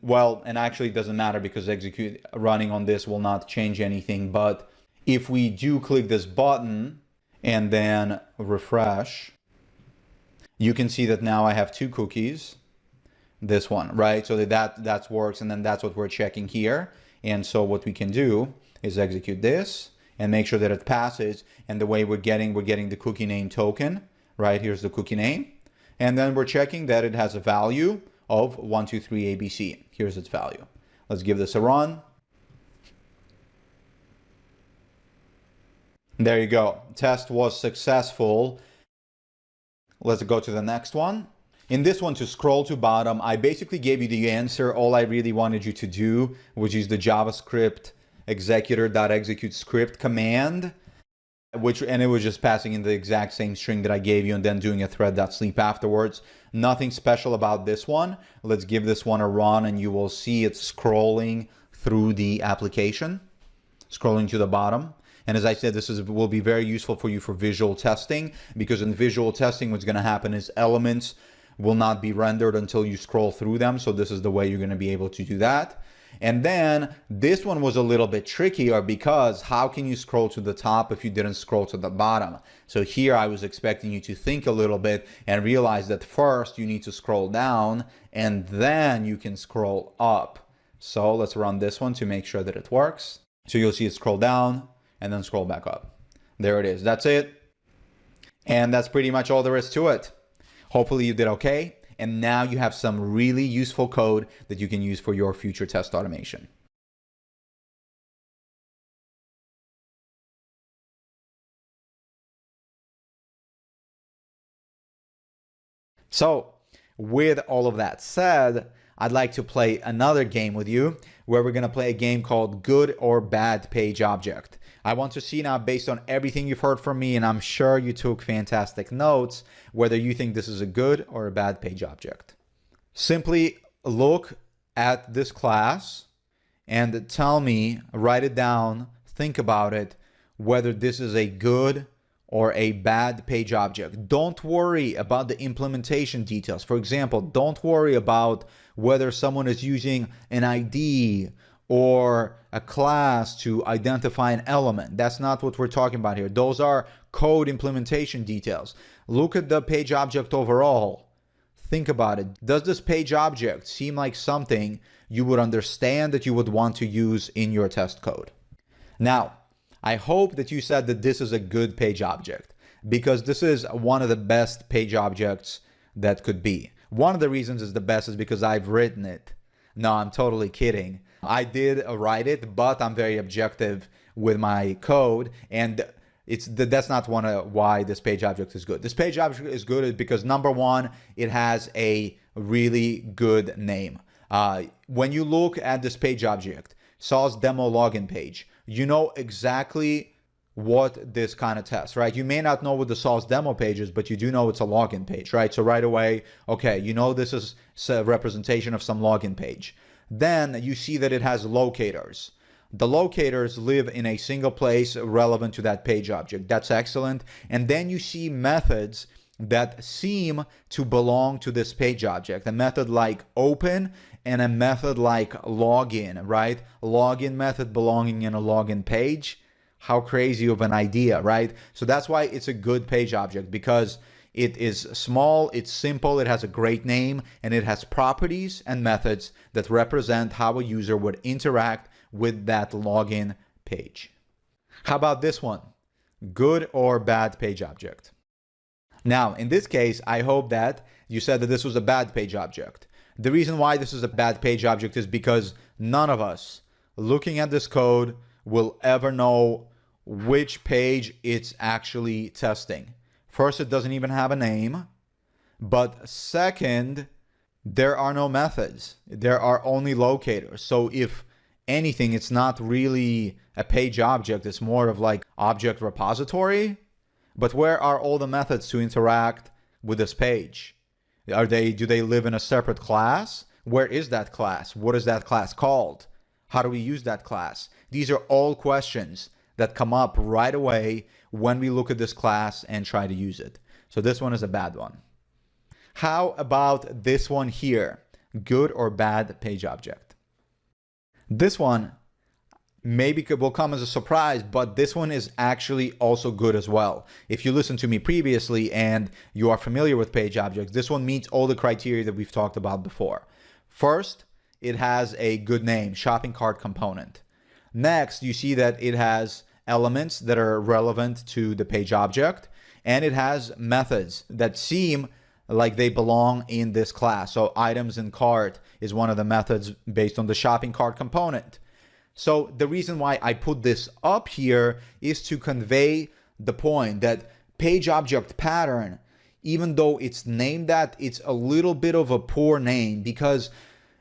well, and actually it doesn't matter because execute running on this will not change anything. But if we do click this button and then refresh, you can see that now I have two cookies, this one, right? So that works, and then that's what we're checking here. And so what we can do is execute this and make sure that it passes. And the way we're getting the cookie name token, right? Here's the cookie name. And then we're checking that it has a value of 123 ABC. Here's its value. Let's give this a run. There you go. Test was successful. Let's go to the next one. In this one, to scroll to bottom, I basically gave you the answer. All I really wanted you to do, which is the JavaScript executor.execute script command, and it was just passing in the exact same string that I gave you and then doing a thread.sleep afterwards. Nothing special about this one. Let's give this one a run and you will see it scrolling through the application, scrolling to the bottom. And as I said, this will be very useful for you for visual testing, because in visual testing, what's going to happen is elements will not be rendered until you scroll through them. So this is the way you're going to be able to do that. And then this one was a little bit trickier because how can you scroll to the top if you didn't scroll to the bottom? So here I was expecting you to think a little bit and realize that first you need to scroll down and then you can scroll up. So let's run this one to make sure that it works. So you'll see it scroll down and then scroll back up. There it is. That's it. And that's pretty much all there is to it. Hopefully you did okay. And now you have some really useful code that you can use for your future test automation. So with all of that said, I'd like to play another game with you where we're going to play a game called Good or Bad Page Object. I want to see now, based on everything you've heard from me, and I'm sure you took fantastic notes, whether you think this is a good or a bad page object. Simply look at this class and tell me, write it down, think about it, whether this is a good or a bad page object. Don't worry about the implementation details. For example, don't worry about whether someone is using an ID or a class to identify an element. That's not what we're talking about here. Those are code implementation details. Look at the page object overall. Think about it. Does this page object seem like something you would understand that you would want to use in your test code? Now, I hope that you said that this is a good page object, because this is one of the best page objects that could be. One of the reasons it's the best is because I've written it. No, I'm totally kidding. I did write it, but I'm very objective with my code, and that's not why this page object is good. This page object is good because, number one, it has a really good name. When you look at this page object, sauce demo login page, you know exactly what this kind of tests, right? You may not know what the sauce demo page is, but you do know it's a login page, right? So right away, okay, you know this is a representation of some login page. Then you see that it has locators. The locators live in a single place relevant to that page object. That's excellent. And then you see methods that seem to belong to this page object. A method like open and a method like login, right? Login method belonging in a login page. How crazy of an idea, right? So that's why it's a good page object, because it is small, it's simple, it has a great name, and it has properties and methods that represent how a user would interact with that login page. How about this one? Good or bad page object? Now, in this case, I hope that you said that this was a bad page object. The reason why this is a bad page object is because none of us looking at this code will ever know which page it's actually testing. First, it doesn't even have a name. But second, there are no methods. There are only locators. So if anything, it's not really a page object. It's more of like object repository. But where are all the methods to interact with this page? Do they live in a separate class? Where is that class? What is that class called? How do we use that class? These are all questions that come up right away when we look at this class and try to use it. So this one is a bad one. How about this one here? Good or bad page object? This one maybe will come as a surprise, but this one is actually also good as well. If you listened to me previously and you are familiar with page objects, this one meets all the criteria that we've talked about before. First, it has a good name, shopping cart component. Next, you see that it has elements that are relevant to the page object, and it has methods that seem like they belong in this class. So items in cart is one of the methods based on the shopping cart component. So the reason why I put this up here is to convey the point that page object pattern, even though it's named that, it's a little bit of a poor name, because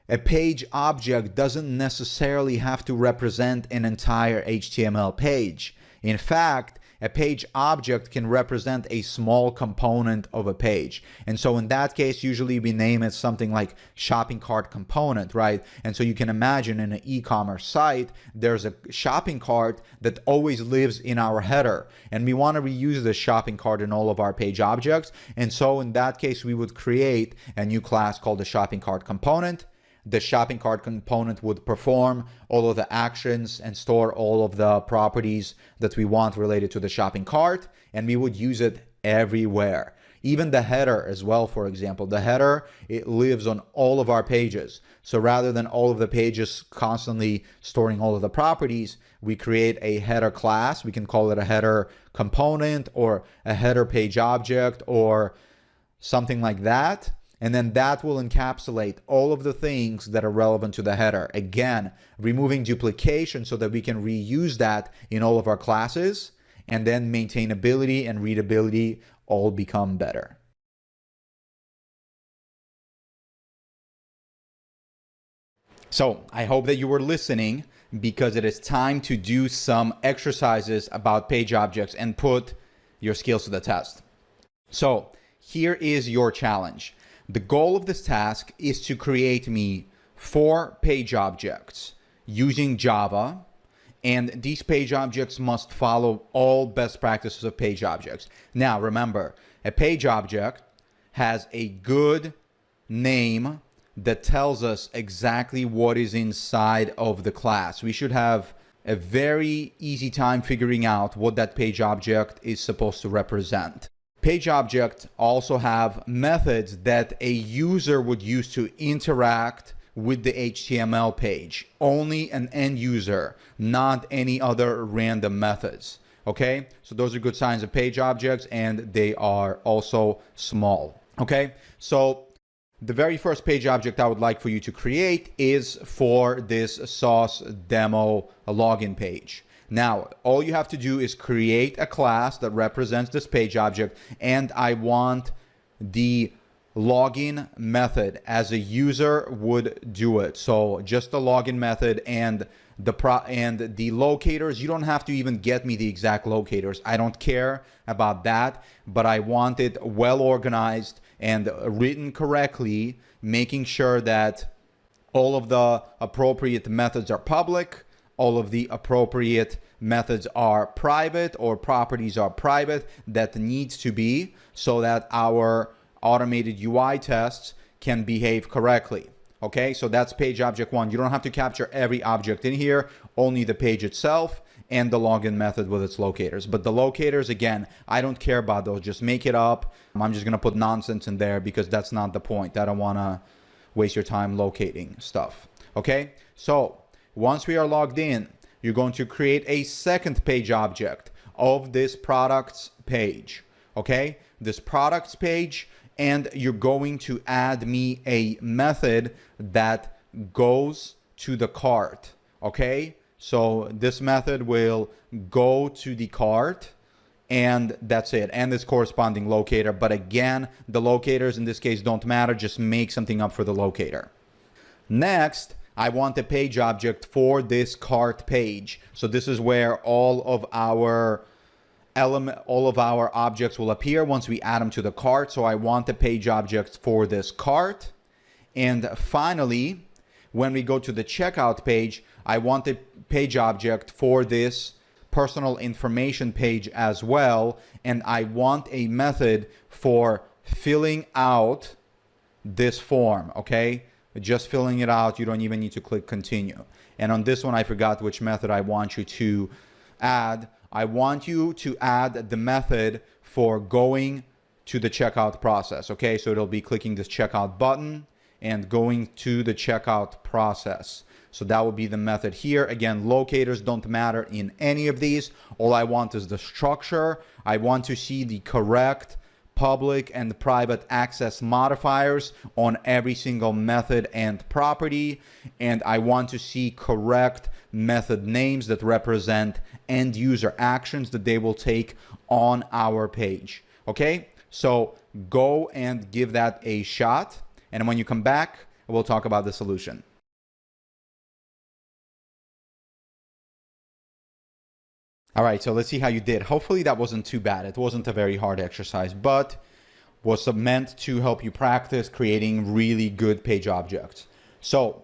a page object doesn't necessarily have to represent an entire HTML page. In fact, a page object can represent a small component of a page. And so in that case, usually we name it something like shopping cart component, right? And so you can imagine in an e-commerce site, there's a shopping cart that always lives in our header. And we want to reuse the shopping cart in all of our page objects. And so in that case, we would create a new class called the shopping cart component. The shopping cart component would perform all of the actions and store all of the properties that we want related to the shopping cart, and we would use it everywhere. Even the header as well, for example. The header, it lives on all of our pages. So rather than all of the pages constantly storing all of the properties, we create a header class. We can call it a header component or a header page object or something like that. And then that will encapsulate all of the things that are relevant to the header. Again, removing duplication so that we can reuse that in all of our classes, and then maintainability and readability all become better. So I hope that you were listening, because it is time to do some exercises about page objects and put your skills to the test. So here is your challenge. The goal of this task is to create me 4 page objects using Java And these page objects must follow all best practices of page objects. Now, remember, a page object has a good name that tells us exactly what is inside of the class. We should have a very easy time figuring out what that page object is supposed to represent. Page objects also have methods that a user would use to interact with the HTML page. Only an end user, not any other random methods. Okay, so those are good signs of page objects, and they are also small. Okay, so the very first page object I would like for you to create is for this sauce demo login page. Now, all you have to do is create a class that represents this page object, and I want the login method as a user would do it. So just the login method and the locators. You don't have to even get me the exact locators. I don't care about that, but I want it well organized and written correctly, making sure that all of the appropriate methods are public, all of the appropriate methods are private, or properties are private. That needs to be, so that our automated UI tests can behave correctly. Okay, so that's page object 1. You don't have to capture every object in here, only the page itself and the login method with its locators. But the locators, again, I don't care about those. Just make it up. I'm just gonna put nonsense in there because that's not the point. I don't wanna waste your time locating stuff. Okay, so once we are logged in, you're going to create a second page object of this products page. Okay, this products page, and you're going to add me a method that goes to the cart. Okay, so this method will go to the cart, and that's it, and this corresponding locator. But again, the locators in this case don't matter. Just make something up for the locator. Next, I want a page object for this cart page. So this is where all of our objects will appear once we add them to the cart. So I want the page object for this cart. And finally, when we go to the checkout page, I want the page object for this personal information page as well. And I want a method for filling out this form. Okay, just filling it out. You don't even need to click continue. And on this one, I forgot which method I want you to add. I want you to add the method for going to the checkout process. Okay, so it'll be clicking this checkout button and going to the checkout process. So that would be the method here. Again, locators don't matter in any of these. All I want is the structure. I want to see the correct public and private access modifiers on every single method and property. And I want to see correct method names that represent end user actions that they will take on our page. Okay, so go and give that a shot. And when you come back, we'll talk about the solution. All right, so let's see how you did. Hopefully that wasn't too bad. It wasn't a very hard exercise, but was meant to help you practice creating really good page objects. So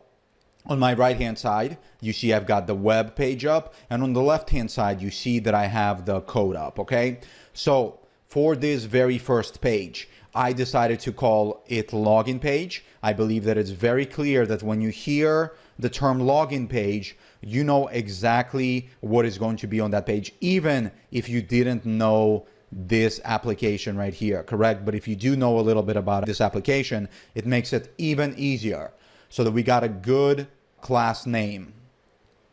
on my right-hand side, you see I've got the web page up, and on the left-hand side, you see that I have the code up, okay? So for this very first page, I decided to call it login page. I believe that it's very clear that when you hear the term login page, you know exactly what is going to be on that page, even if you didn't know this application right here, correct? But if you do know a little bit about this application, it makes it even easier, so that we got a good class name.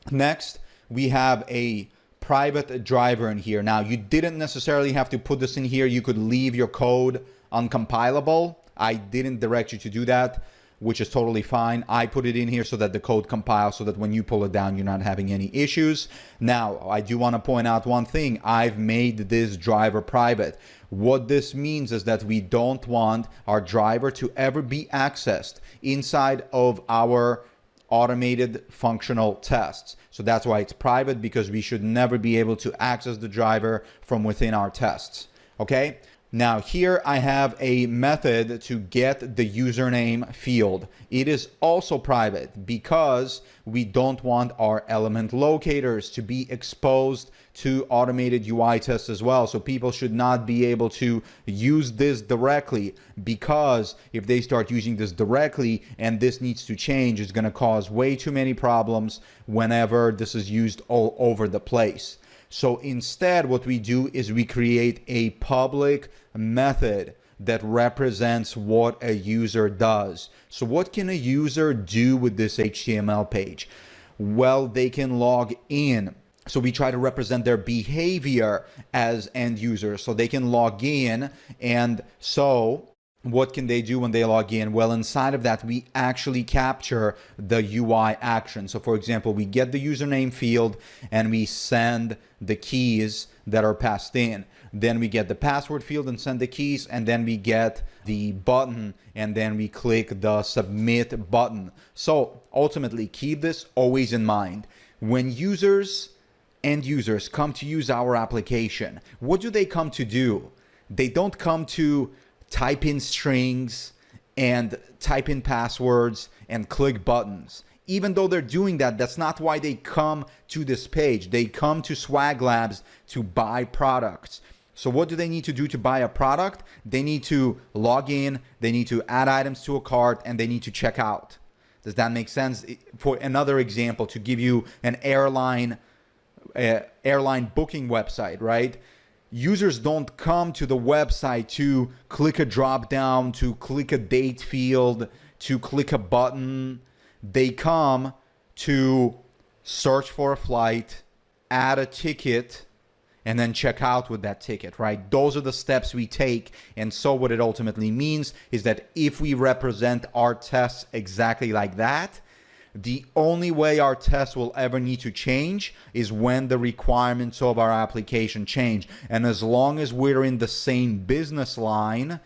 Next, we have a private driver in here. Now, you didn't necessarily have to put this in here. You could leave your code uncompilable. I didn't direct you to do that, which is totally fine. I put it in here so that the code compiles, so that when you pull it down, you're not having any issues. Now, I do want to point out one thing. I've made this driver private. What this means is that we don't want our driver to ever be accessed inside of our automated functional tests. So that's why it's private, because we should never be able to access the driver from within our tests. Okay? Now here I have a method to get the username field. It is also private because we don't want our element locators to be exposed to automated UI tests as well. So people should not be able to use this directly, because if they start using this directly and this needs to change, it's going to cause way too many problems whenever this is used all over the place. So instead, what we do is we create a public method that represents what a user does. So what can a user do with this HTML page? Well, they can log in. So we try to represent their behavior as end users. So they can log in, and so what can they do when they log in? Well, inside of that, we actually capture the UI action. So for example, we get the username field and we send the keys that are passed in. Then we get the password field and send the keys, and then we get the button, and then we click the submit button. So ultimately, keep this always in mind. When end users come to use our application, what do they come to do? They don't come to type in strings and type in passwords and click buttons. Even though they're doing that, that's not why they come to this page. They come to Swag Labs to buy products. So what do they need to do to buy a product? They need to log in, they need to add items to a cart, and they need to check out. Does that make sense? For another example, to give you an airline booking website, right? Users don't come to the website to click a drop down, to click a date field, to click a button. They come to search for a flight, add a ticket, and then check out with that ticket, right? Those are the steps we take. And so what it ultimately means is that if we represent our tests exactly like that, the only way our tests will ever need to change is when the requirements of our application change. And as long as we're in the same business line,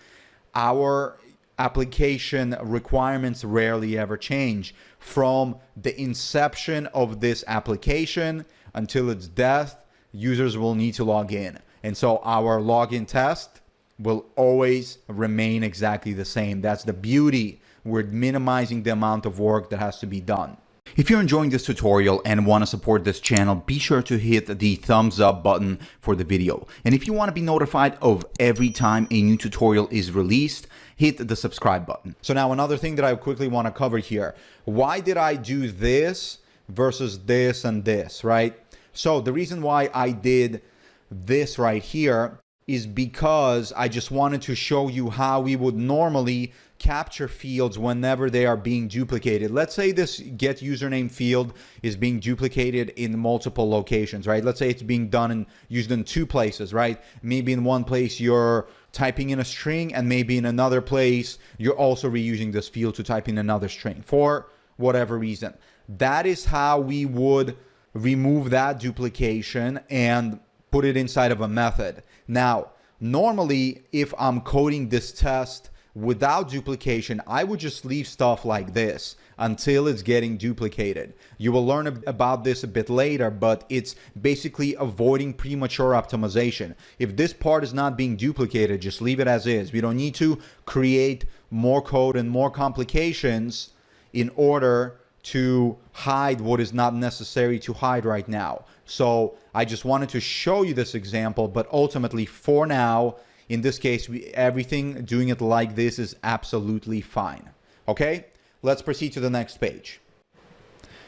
our application requirements rarely ever change. From the inception of this application until its death, users will need to log in. And so our login test will always remain exactly the same. That's the beauty. We're minimizing the amount of work that has to be done. If you're enjoying this tutorial and want to support this channel, be sure to hit the thumbs up button for the video. And if you want to be notified of every time a new tutorial is released, hit the subscribe button. So now another thing that I quickly want to cover here. Why did I do this versus this and this, right? So the reason why I did this right here is because I just wanted to show you how we would normally capture fields whenever they are being duplicated. Let's say this get username field is being duplicated in multiple locations, right? Let's say it's being done and used in two places, right? Maybe in one place you're typing in a string, and maybe in another place you're also reusing this field to type in another string for whatever reason. That is how we would remove that duplication and put it inside of a method. Now, normally, if I'm coding this test without duplication, I would just leave stuff like this until it's getting duplicated. You will learn about this a bit later, but it's basically avoiding premature optimization. If this part is not being duplicated, just leave it as is. We don't need to create more code and more complications in order to hide what is not necessary to hide right now. So I just wanted to show you this example, but ultimately for now, in this case, everything doing it like this is absolutely fine. Okay, let's proceed to the next page.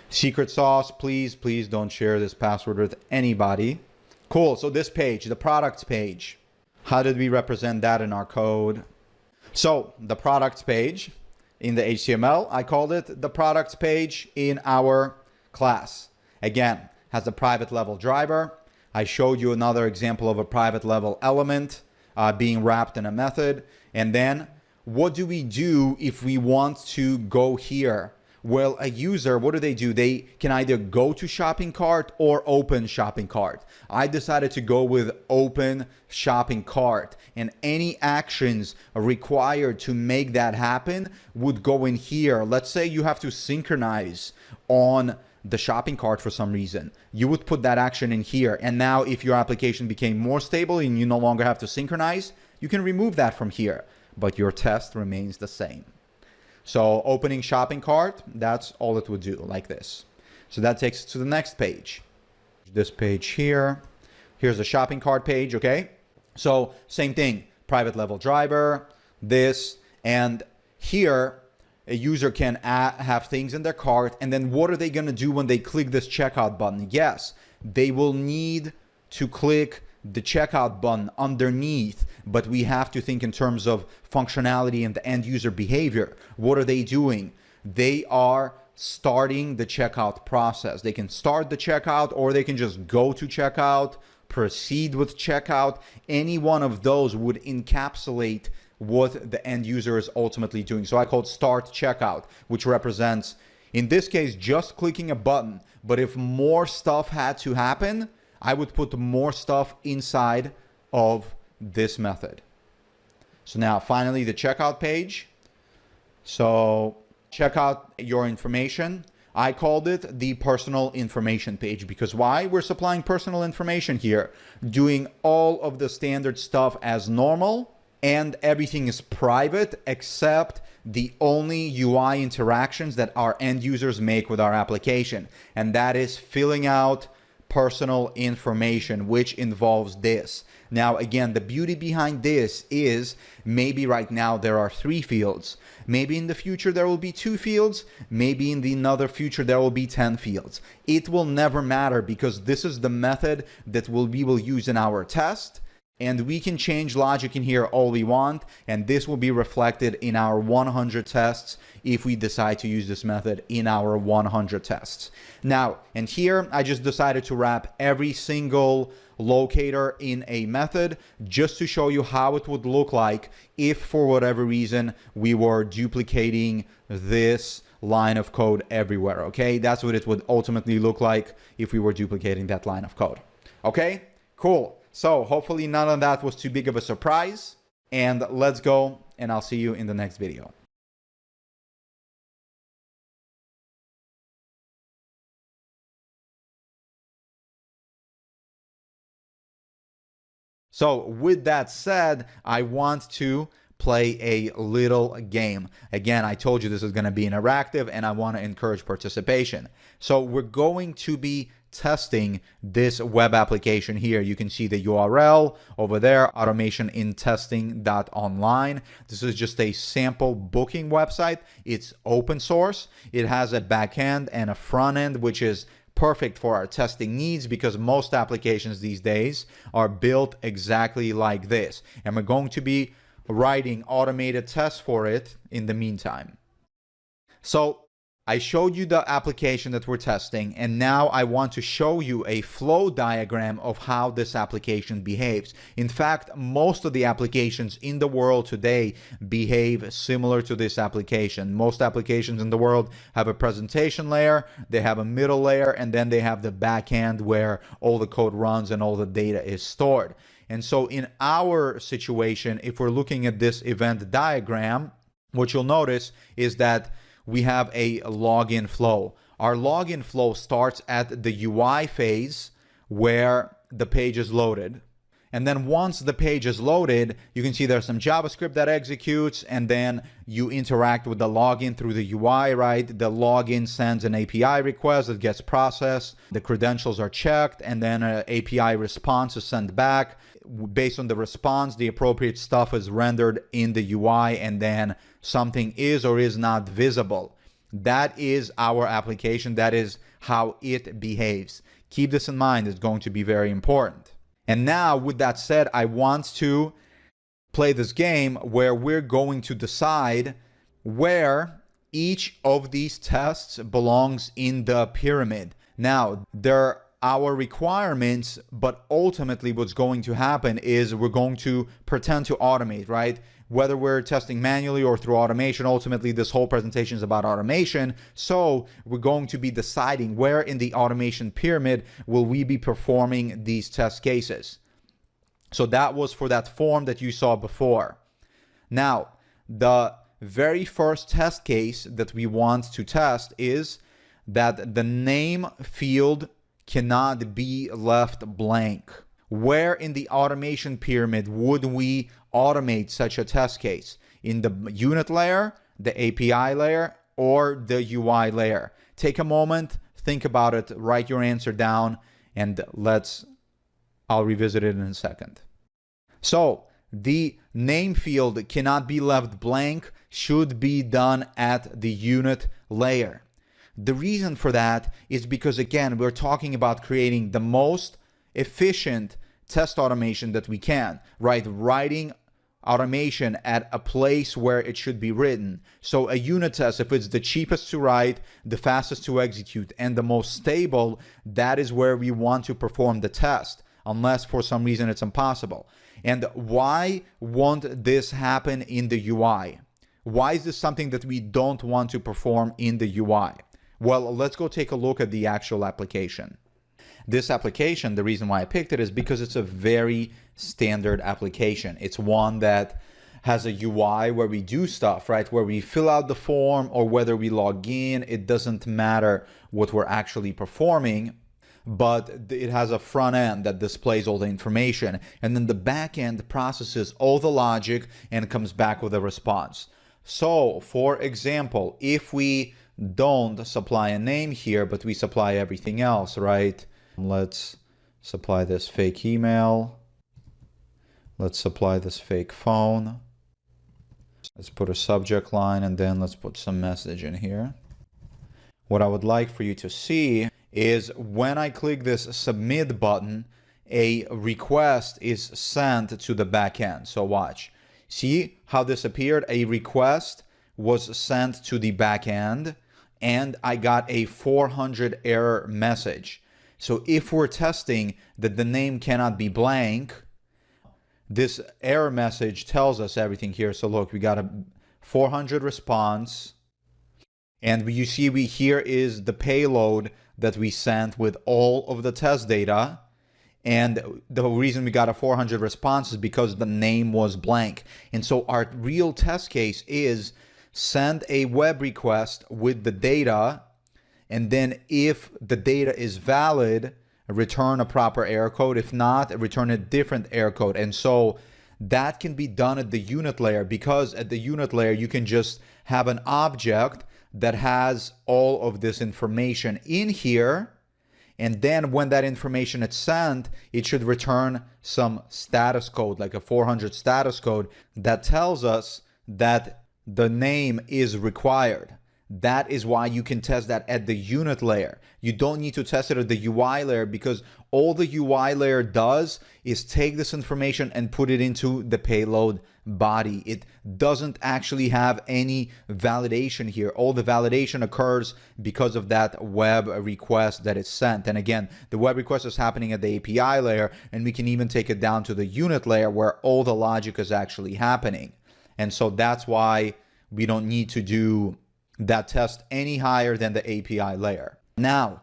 Secret sauce, please don't share this password with anybody. Cool, so this page, the products page. How did we represent that in our code? So the products page in the HTML, I called it the products page in our class. Again, has a private level driver. I showed you another example of a private level element being wrapped in a method. And then what do we do if we want to go here? Well, a user, what do? They can either go to shopping cart or open shopping cart. I decided to go with open shopping cart, and any actions required to make that happen would go in here. Let's say you have to synchronize on the shopping cart for some reason. You would put that action in here. And now if your application became more stable and you no longer have to synchronize, you can remove that from here, but your test remains the same. So opening shopping cart, that's all it would do, like this. So that takes us to the next page. This page here. Here's the shopping cart page, okay? So same thing, private level driver, this, and here a user can have things in their cart, and then what are they gonna do when they click this checkout button? Yes, they will need to click the checkout button underneath, but we have to think in terms of functionality and the end user behavior. What are they doing? They are starting the checkout process. They can start the checkout, or they can just go to checkout, proceed with checkout. Any one of those would encapsulate what the end user is ultimately doing. So I call it start checkout, which represents, in this case, just clicking a button. But if more stuff had to happen, I would put more stuff inside of this method. So now finally the checkout page. So check out your information. I called it the personal information page because why? We're supplying personal information here, doing all of the standard stuff as normal, and everything is private except the only UI interactions that our end users make with our application. And that is filling out personal information, which involves this. Now, again, the beauty behind this is maybe right now there are 3 fields. Maybe in the future there will be 2 fields. Maybe in the another future there will be 10 fields. It will never matter because this is the method that we will use in our test. And we can change logic in here all we want, and this will be reflected in our 100 tests if we decide to use this method in our 100 tests. Now, and here I just decided to wrap every single locator in a method just to show you how it would look like if for whatever reason we were duplicating this line of code everywhere, okay? That's what it would ultimately look like if we were duplicating that line of code. Okay, cool. So hopefully none of that was too big of a surprise, and let's go, and I'll see you in the next video. So with that said, I want to play a little game. Again, I told you this is going to be interactive and I want to encourage participation. So we're going to be testing this web application here. You can see the URL over there, automationintesting.online. This is just a sample booking website. It's open source. It has a backend and a front end, which is perfect for our testing needs because most applications these days are built exactly like this. And we're going to be writing automated tests for it in the meantime. So I showed you the application that we're testing, and now I want to show you a flow diagram of how this application behaves. In fact, most of the applications in the world today behave similar to this application. Most applications in the world have a presentation layer, they have a middle layer, and then they have the back end where all the code runs and all the data is stored. And so in our situation, if we're looking at this event diagram, what you'll notice is that we have a login flow. Our login flow starts at the UI phase where the page is loaded. And then once the page is loaded, you can see there's some JavaScript that executes, and then you interact with the login through the UI, right? The login sends an API request that gets processed. The credentials are checked, and then an API response is sent back. Based on the response, the appropriate stuff is rendered in the UI, and then something is or is not visible. That is our application. That is how it behaves. Keep this in mind. It's going to be very important. And now, with that said, I want to play this game where we're going to decide where each of these tests belongs in the pyramid. Now, they're our requirements, but ultimately what's going to happen is we're going to pretend to automate, right? Whether we're testing manually or through automation, ultimately this whole presentation is about automation. So we're going to be deciding where in the automation pyramid will we be performing these test cases. So that was for that form that you saw before. Now, the very first test case that we want to test is that the name field cannot be left blank. where in the automation pyramid would we automate such a test case? In the unit layer, the API layer, or the UI layer? Take a moment, think about it, write your answer down, and I'll revisit it in a second. So the name field cannot be left blank, should be done at the unit layer. The reason for that is because, again, we're talking about creating the most efficient test automation that we can, right? Writing automation at a place where it should be written. So a unit test, if it's the cheapest to write, the fastest to execute, and the most stable, that is where we want to perform the test, unless for some reason it's impossible. And why won't this happen in the UI? Why is this something that we don't want to perform in the UI? Well, let's go take a look at the actual application. This application, the reason why I picked it is because it's a very standard application. It's one that has a UI where we do stuff, right? Where we fill out the form, or whether we log in, it doesn't matter what we're actually performing, but it has a front end that displays all the information, and then the back end processes all the logic and comes back with a response. So, for example, if we don't supply a name here, but we supply everything else, right? Let's supply this fake email. Let's supply this fake phone. Let's put a subject line, and then let's put some message in here. What I would like for you to see is when I click this submit button, a request is sent to the backend. So watch. See how this appeared? A request was sent to the backend, and I got a 400 error message. So if we're testing that the name cannot be blank, this error message tells us everything here. So look, we got a 400 response, and you see here is the payload that we sent with all of the test data. And the reason we got a 400 response is because the name was blank. And so our real test case is send a web request with the data, and then if the data is valid, return a proper error code. If not, return a different error code. And so that can be done at the unit layer, because at the unit layer you can just have an object that has all of this information in here, and then when that information is sent, it should return some status code, like a 400 status code that tells us that the name is required. That is why you can test that at the unit layer. You don't need to test it at the UI layer, because all the UI layer does is take this information and put it into the payload body. It doesn't actually have any validation here. All the validation occurs because of that web request that is sent. And again, the web request is happening at the API layer, and we can even take it down to the unit layer where all the logic is actually happening. And so that's why we don't need to do that test any higher than the API layer. Now,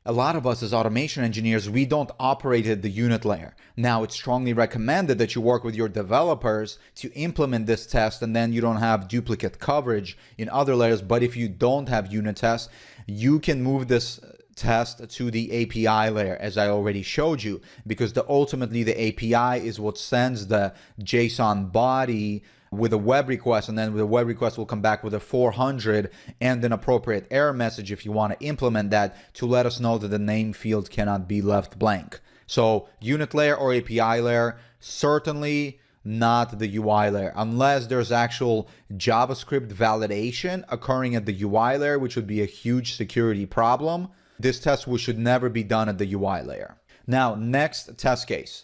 a lot of us as automation engineers, we don't operate at the unit layer. Now, it's strongly recommended that you work with your developers to implement this test, and then you don't have duplicate coverage in other layers. But if you don't have unit tests, you can move this test to the API layer, as I already showed you, because ultimately the API is what sends the JSON body with a web request, and then the web request will come back with a 400 and an appropriate error message if you want to implement that, to let us know that the name field cannot be left blank. So unit layer or API layer, certainly not the UI layer, unless there's actual JavaScript validation occurring at the UI layer, which would be a huge security problem. This test should never be done at the UI layer. Now, next test case.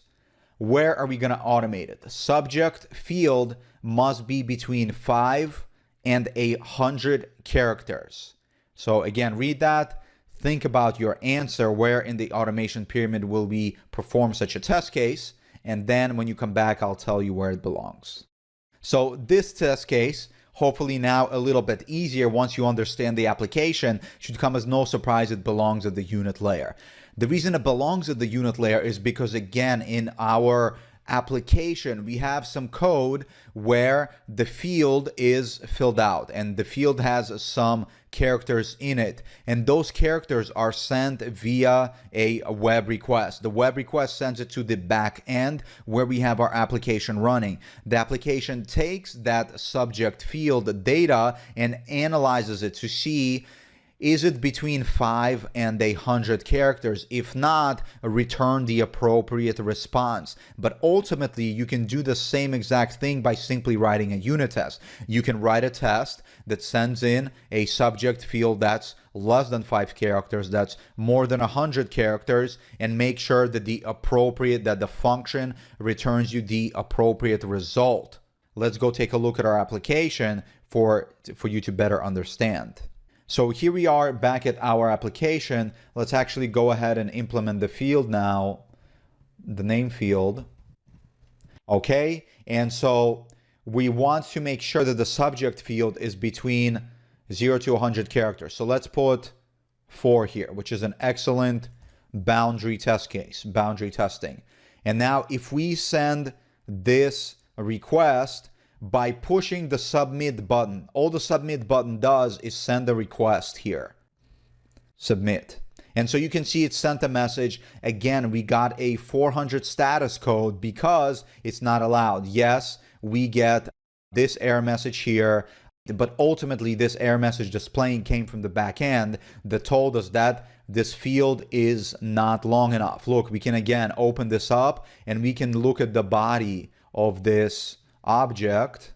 Where are we going to automate it? The subject field must be between 5 and 100 characters. So again, read that. Think about your answer. Where in the automation pyramid will we perform such a test case? And then when you come back, I'll tell you where it belongs. So this test case, hopefully now a little bit easier once you understand the application, should come as no surprise. It belongs at the unit layer. The reason it belongs at the unit layer is because, again, in our application, we have some code where the field is filled out and the field has some characters in it, and those characters are sent via a web request. The web request sends it to the back end where we have our application running. The application takes that subject field data and analyzes it to see, is it between 5 and 100 characters? If not, return the appropriate response. But ultimately, you can do the same exact thing by simply writing a unit test. You can write a test that sends in a subject field that's less than 5 characters, that's more than 100 characters, and make sure that the function returns you the appropriate result. Let's go take a look at our application for you to better understand. So here we are back at our application. Let's actually go ahead and implement the field now, the name field. Okay, and so we want to make sure that the subject field is between 0 to 100 characters. So let's put 4 here, which is an excellent boundary test case, boundary testing. And now if we send this request by pushing the submit button, all the submit button does is send a request here, submit. And so you can see it sent a message. Again, we got a 400 status code because it's not allowed. Yes, we get this error message here, but ultimately this error message displaying came from the back end that told us that this field is not long enough. Look, we can again open this up and we can look at the body of this object.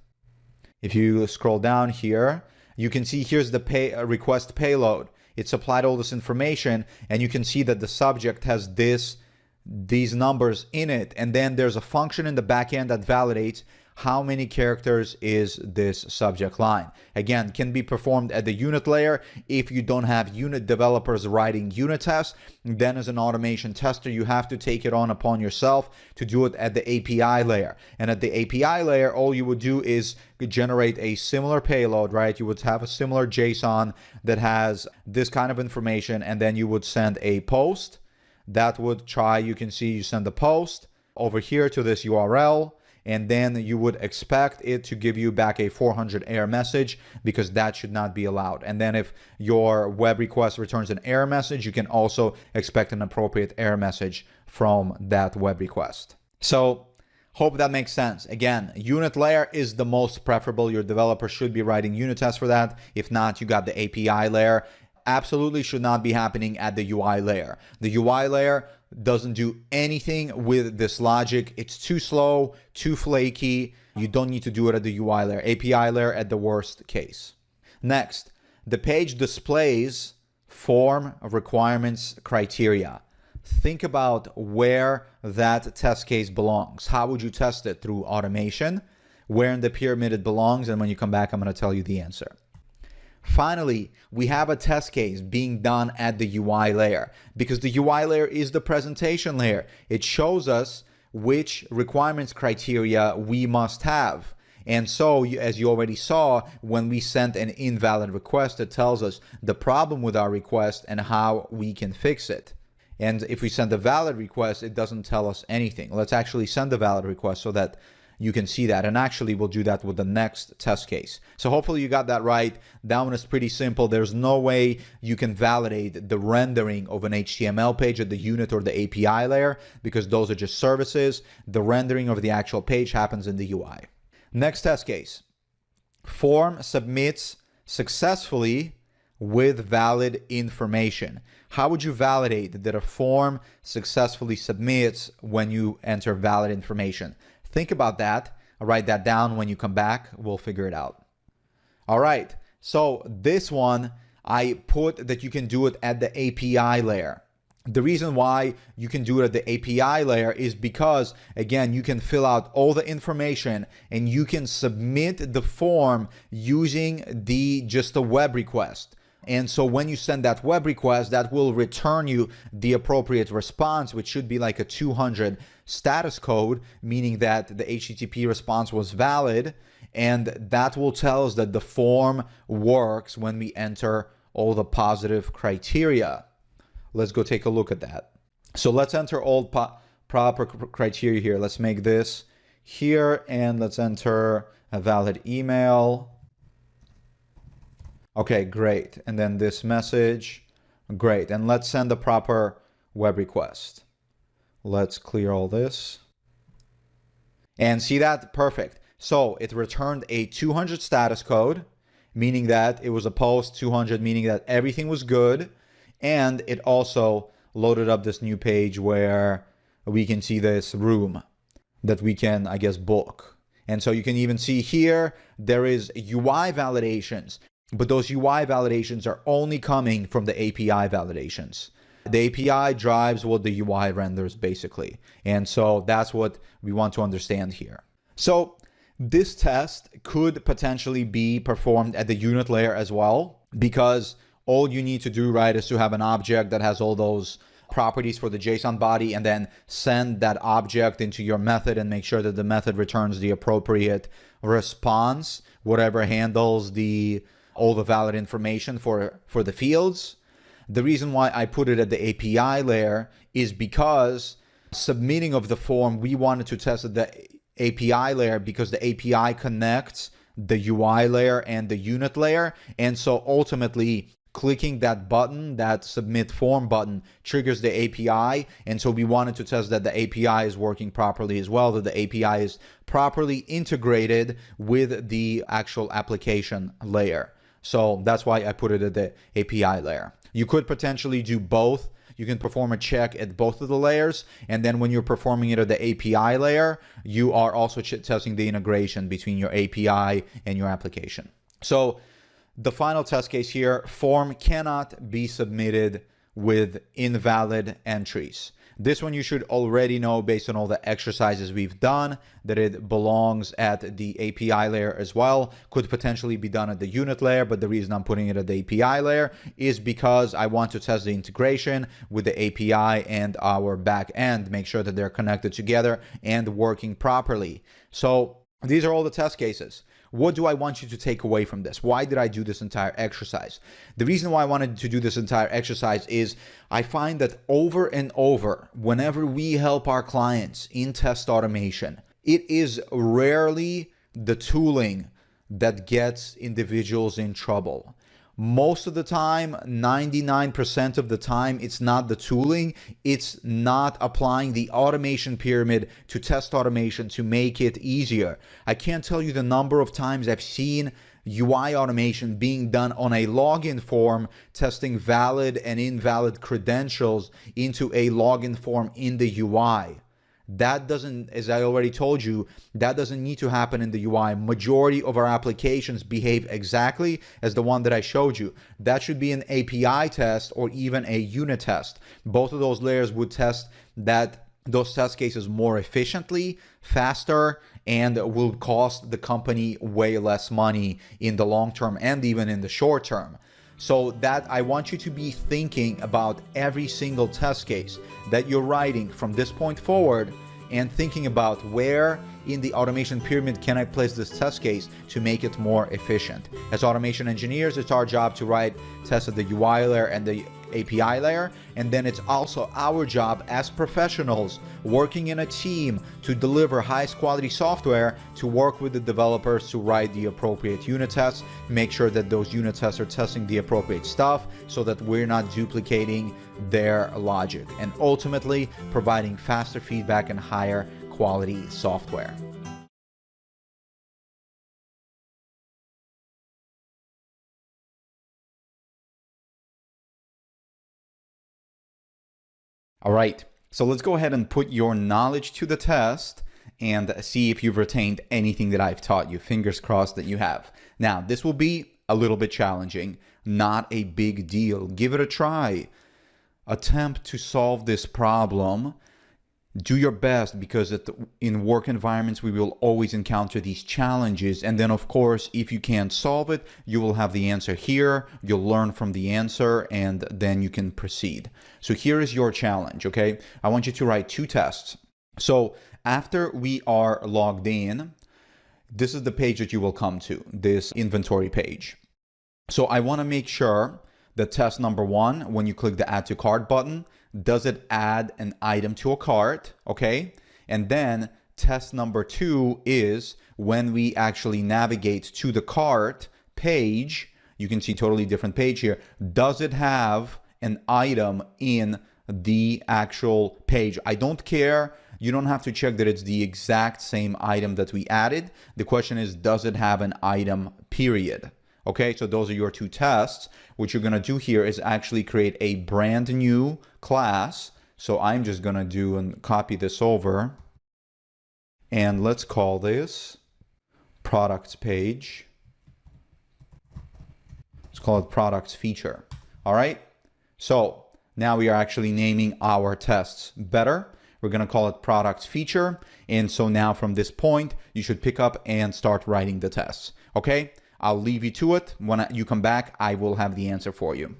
If you scroll down here, you can see here's the request payload. It supplied all this information, and you can see that the subject has these numbers in it, and then there's a function in the back end that validates how many characters is this subject line. Again, can be performed at the unit layer. If you don't have unit developers writing unit tests, then as an automation tester, you have to take it on upon yourself to do it at the API layer. And at the API layer, all you would do is generate a similar payload, right? You would have a similar JSON that has this kind of information, and then you would send a post that would try, you can see you send the post over here to this URL, and then you would expect it to give you back a 400 error message, because that should not be allowed. And then if your web request returns an error message, you can also expect an appropriate error message from that web request. So hope that makes sense. Again, unit layer is the most preferable. Your developer should be writing unit tests for that. If not, you got the API layer. Absolutely should not be happening at the UI layer. The UI layer doesn't do anything with this logic. It's too slow, too flaky. You don't need to do it at the UI layer. API layer at the worst case. Next, the page displays form requirements criteria. Think about where that test case belongs. How would you test it? Through automation. Where in the pyramid it belongs, and when you come back, I'm going to tell you the answer. Finally, we have a test case being done at the UI layer, because the UI layer is the presentation layer. It shows us which requirements criteria we must have. And so, as you already saw, when we sent an invalid request, it tells us the problem with our request and how we can fix it. And if we send a valid request, it doesn't tell us anything. Let's actually send a valid request so that you can see that. And actually, we'll do that with the next test case. So hopefully you got that right. That one is pretty simple. There's no way you can validate the rendering of an HTML page at the unit or the API layer, because those are just services. The rendering of the actual page happens in the UI. Next test case. Form submits successfully with valid information. How would you validate that a form successfully submits when you enter valid information? Think about that. I'll write that down. When you come back, we'll figure it out. All right. So this one, I put that you can do it at the API layer. The reason why you can do it at the API layer is because, again, you can fill out all the information and you can submit the form using just a web request. And so when you send that web request, that will return you the appropriate response, which should be like a 200 status code, meaning that the HTTP response was valid. And that will tell us that the form works when we enter all the positive criteria. Let's go take a look at that. So let's enter all proper criteria here. Let's make this here and let's enter a valid email. Okay, great. And then this message, great. And let's send the proper web request. Let's clear all this. And see that? Perfect. So it returned a 200 status code, meaning that it was a post, 200 meaning that everything was good. And it also loaded up this new page where we can see this room that we can, I guess, book. And so you can even see here, there is UI validations, but those UI validations are only coming from the API validations. The API drives what the UI renders basically. And so that's what we want to understand here. So this test could potentially be performed at the unit layer as well, because all you need to do, right, is to have an object that has all those properties for the JSON body and then send that object into your method and make sure that the method returns the appropriate response, whatever handles all the valid information for the fields. The reason why I put it at the API layer is because submitting of the form, we wanted to test at the API layer because the API connects the UI layer and the unit layer. And so ultimately, clicking that button, that submit form button, triggers the API. And so we wanted to test that the API is working properly as well, that the API is properly integrated with the actual application layer. So that's why I put it at the API layer. You could potentially do both. You can perform a check at both of the layers. And then when you're performing it at the API layer, you are also testing the integration between your API and your application. So the final test case here, form cannot be submitted with invalid entries. This one you should already know based on all the exercises we've done that it belongs at the API layer as well. Could potentially be done at the unit layer, but the reason I'm putting it at the API layer is because I want to test the integration with the API and our back end, make sure that they're connected together and working properly. So these are all the test cases. What do I want you to take away from this? Why did I do this entire exercise? The reason why I wanted to do this entire exercise is I find that over and over, whenever we help our clients in test automation, it is rarely the tooling that gets individuals in trouble. Most of the time, 99% of the time, it's not the tooling, it's not applying the automation pyramid to test automation to make it easier. I can't tell you the number of times I've seen UI automation being done on a login form, testing valid and invalid credentials into a login form in the UI. That doesn't, as I already told you, that doesn't need to happen in the UI. Majority of our applications behave exactly as the one that I showed you. That should be an API test or even a unit test. Both of those layers would test those test cases more efficiently, faster, and will cost the company way less money in the long term and even in the short term. So that I want you to be thinking about every single test case that you're writing from this point forward and thinking about where in the automation pyramid can I place this test case to make it more efficient. As automation engineers, it's our job to write tests at the UI layer and the API layer, and then it's also our job as professionals working in a team to deliver highest quality software to work with the developers to write the appropriate unit tests, make sure that those unit tests are testing the appropriate stuff so that we're not duplicating their logic, and ultimately providing faster feedback and higher quality software. All right, so let's go ahead and put your knowledge to the test and see if you've retained anything that I've taught you. Fingers crossed that you have. Now, this will be a little bit challenging, not a big deal. Give it a try. Attempt to solve this problem. Do your best, because in work environments, we will always encounter these challenges. And then, of course, if you can't solve it, you will have the answer here. You'll learn from the answer, and then you can proceed. So here is your challenge, okay? I want you to write 2 tests. So after we are logged in, this is the page that you will come to, this inventory page. So I want to make sure that test number 1, when you click the Add to Cart button, does it add an item to a cart, okay? And then test number 2 is when we actually navigate to the cart page, you can see totally different page here. Does it have an item in the actual page? I don't care. You don't have to check that it's the exact same item that we added. The question is, does it have an item, period? Okay, so those are your 2 tests. What you're gonna do here is actually create a brand new class. So I'm just gonna do and copy this over. And let's call this products page. Let's call it products feature. All right, so now we are actually naming our tests better. We're going to call it products feature. And so now from this point, you should pick up and start writing the tests. Okay, I'll leave you to it. When you come back, I will have the answer for you.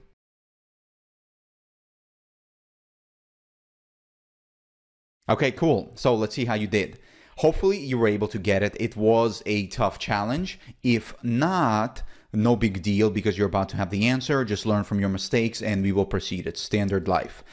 Okay, cool. So let's see how you did. Hopefully you were able to get it. It was a tough challenge. If not, no big deal, because you're about to have the answer. Just learn from your mistakes and we will proceed. It's standard life.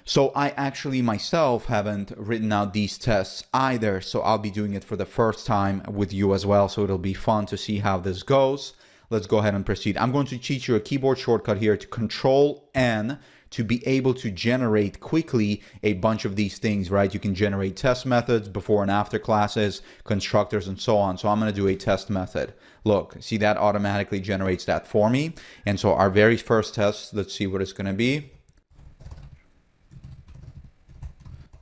So I actually myself haven't written out these tests either. So I'll be doing it for the first time with you as well. So it'll be fun to see how this goes. Let's go ahead and proceed. I'm going to teach you a keyboard shortcut here to Control N to be able to generate quickly a bunch of these things, right? You can generate test methods, before and after classes, constructors, and so on. So I'm going to do a test method. Look, see, that automatically generates that for me. And so our very first test, let's see what it's going to be.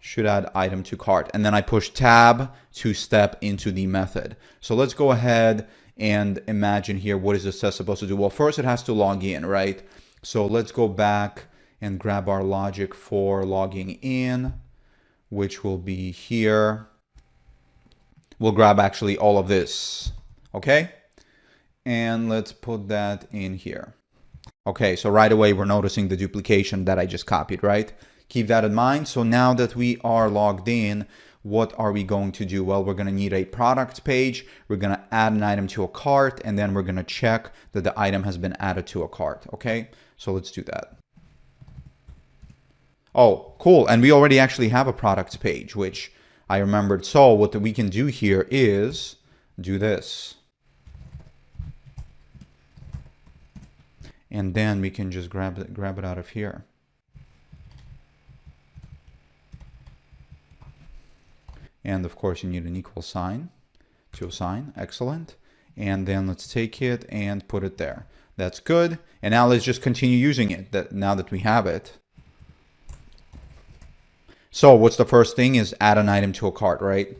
Should add item to cart. And then I push tab to step into the method. So let's go ahead and imagine here, what is this test supposed to do? Well, first it has to log in, right? So let's go back and grab our logic for logging in, which will be here. We'll grab actually all of this, okay? And let's put that in here. Okay, so right away we're noticing the duplication that I just copied, right? Keep that in mind. So now that we are logged in, what are we going to do? Well, we're going to need a product page. We're going to add an item to a cart, and then we're going to check that the item has been added to a cart, okay? So let's do that. Oh, cool. And we already actually have a product page, which I remembered. So what we can do here is do this. And then we can just grab it out of here. And of course you need an equal sign to assign. Excellent. And then let's take it and put it there. That's good. And now let's just continue using it now that we have it. So what's the first thing is add an item to a cart, right?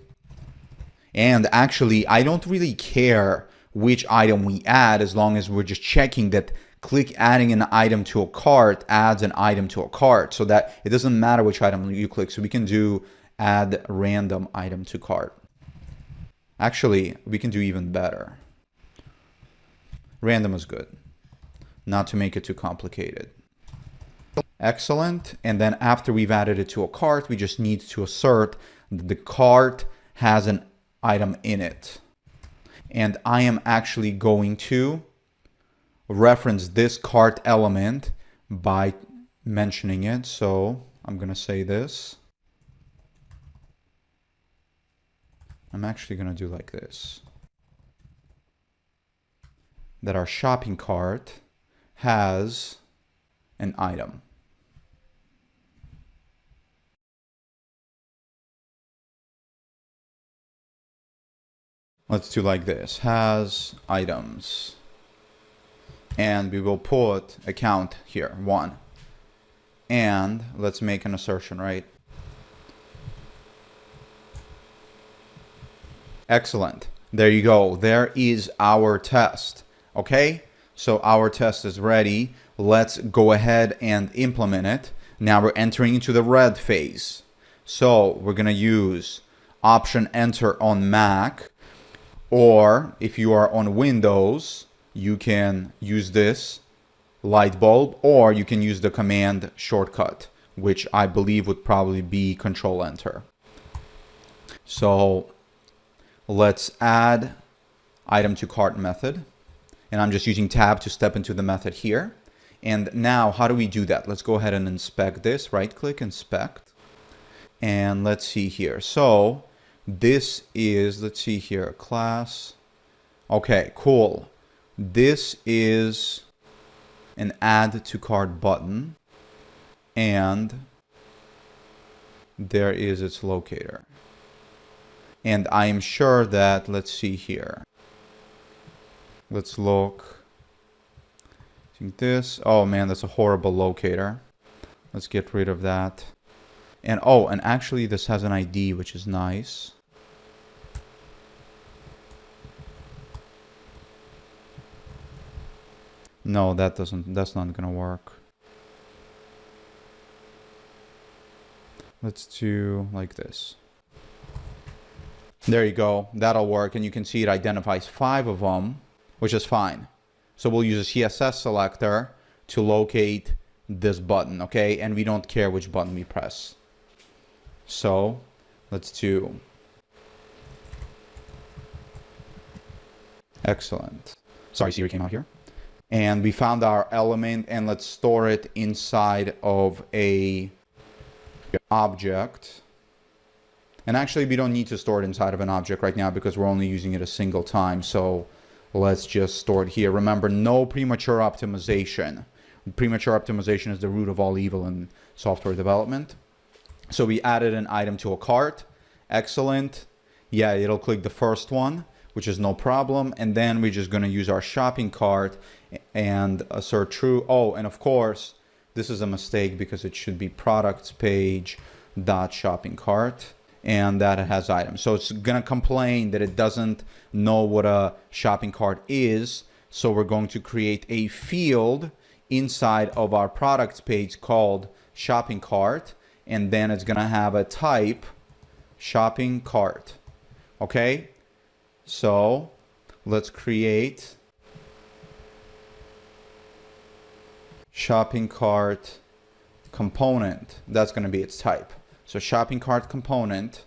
And actually, I don't really care which item we add as long as we're just checking that click adding an item to a cart adds an item to a cart, so that it doesn't matter which item you click. So we can do add random item to cart. Actually, we can do even better. Random is good, not to make it too complicated. Excellent. And then after we've added it to a cart, we just need to assert that the cart has an item in it. And I am actually going to reference this cart element by mentioning it. So I'm going to say this. I'm actually going to do like this. That our shopping cart has an item. Let's do like this, has items. And we will put a count here, 1. And let's make an assertion, right? Excellent. There you go. There is our test. Okay, so our test is ready. Let's go ahead and implement it. Now we're entering into the red phase. So we're going to use Option Enter on Mac, or if you are on Windows, you can use this light bulb, or you can use the command shortcut, which I believe would probably be Control Enter. So let's add item to cart method. And I'm just using tab to step into the method here. And now how do we do that? Let's go ahead and inspect this. Right click, inspect. And let's see here. So this is, let's see here, class. Okay, cool. This is an add to cart button. And there is its locator. And I am sure that, let's see here. Let's look. I think this, oh man, that's a horrible locator. Let's get rid of that. And oh, and actually this has an ID, which is nice. No, that's not gonna work. Let's do like this. There you go, that'll work, and you can see it identifies 5 of them, which is fine. So we'll use a CSS selector to locate this button, okay? And we don't care which button we press. So let's do. Excellent. Sorry, Siri came out here. And we found our element, and let's store it inside of a object. And actually we don't need to store it inside of an object right now because we're only using it a single time. So let's just store it here. Remember, no premature optimization. Premature optimization is the root of all evil in software development. So we added an item to a cart. Excellent. Yeah, it'll click the first one, which is no problem. And then we're just going to use our shopping cart and assert true. Oh, and of course, this is a mistake because it should be products page dot shopping cart. And that it has items. So it's going to complain that it doesn't know what a shopping cart is. So we're going to create a field inside of our products page called shopping cart. And then it's going to have a type shopping cart. Okay. So let's create shopping cart component. That's going to be its type. So shopping cart component,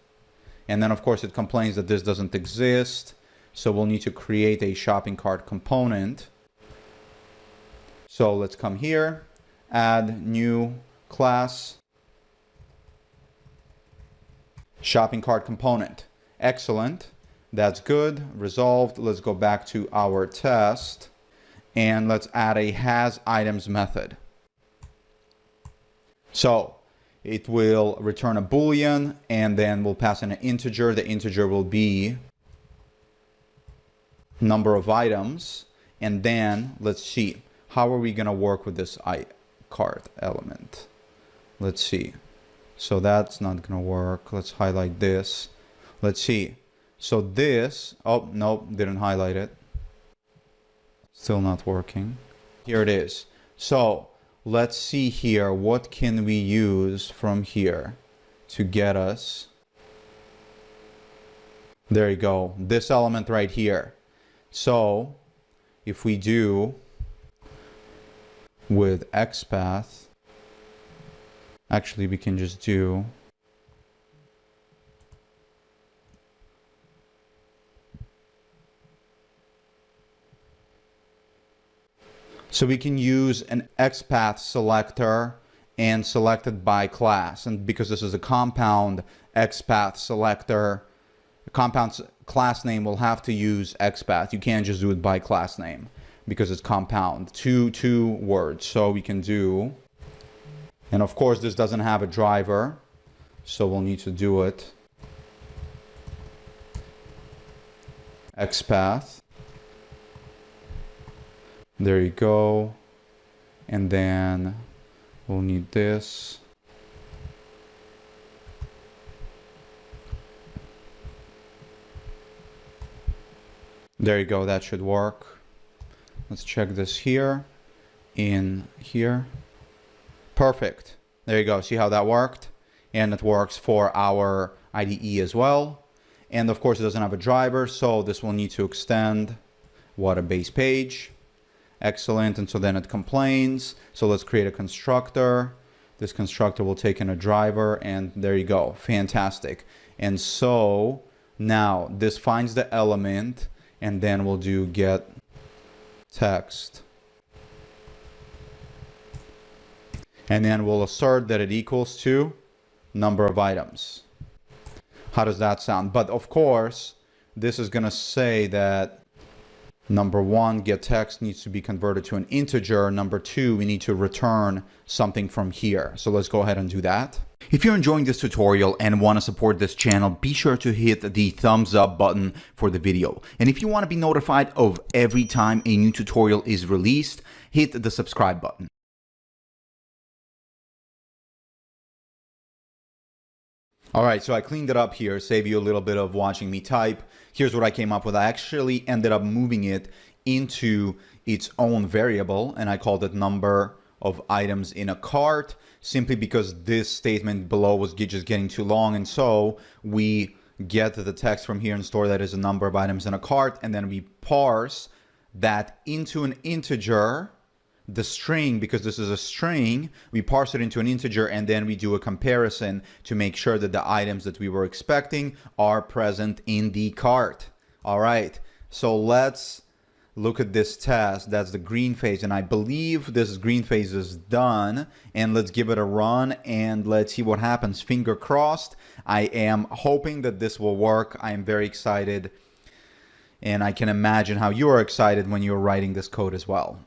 and then of course it complains that this doesn't exist. So we'll need to create a shopping cart component. So let's come here, add new class, shopping cart component. Excellent. That's good. Resolved. Let's go back to our test and let's add a has items method. So it will return a boolean and then we'll pass in an integer. The integer will be number of items. And then let's see, how are we going to work with this cart element? Let's see. So that's not going to work. Let's highlight this. Let's see. So this, oh, no, didn't highlight it. Still not working. Here it is. So let's see here, what can we use from here to get us? There you go, this element right here. So if we do with XPath, actually we can just do so we can use an XPath selector and select it by class. And because this is a compound XPath selector, the compound class name will have to use XPath. You can't just do it by class name because it's compound, two words. So we can do, and of course this doesn't have a driver, so we'll need to do it XPath. There you go. And then we'll need this. There you go, that should work. Let's check this here, in here. Perfect. There you go, see how that worked? And it works for our IDE as well. And of course it doesn't have a driver, so this will need to extend what a base page. Excellent. And so then it complains. So let's create a constructor. This constructor will take in a driver, and there you go. Fantastic. And so now this finds the element, and then we'll do get text And then we'll assert that it equals to number of items. How does that sound? But of course, this is going to say that number one, get text needs to be converted to an integer. Number two, we need to return something from here. So let's go ahead and do that. If you're enjoying this tutorial and want to support this channel, be sure to hit the thumbs up button for the video. And if you want to be notified of every time a new tutorial is released, hit the subscribe button. All right, so I cleaned it up here, save you a little bit of watching me type. Here's what I came up with. I actually ended up moving it into its own variable, and I called it number of items in a cart, simply because this statement below was just getting too long. And so we get the text from here and store that as a number of items in a cart, and then we parse that into an integer. The string, because this is a string, we parse it into an integer, and then we do a comparison to make sure that the items that we were expecting are present in the cart. All right, so let's look at this test. That's the green phase, and I believe this green phase is done. And let's give it a run and let's see what happens. Finger crossed. I am hoping that this will work. I am very excited, and I can imagine how you are excited when you're writing this code as well.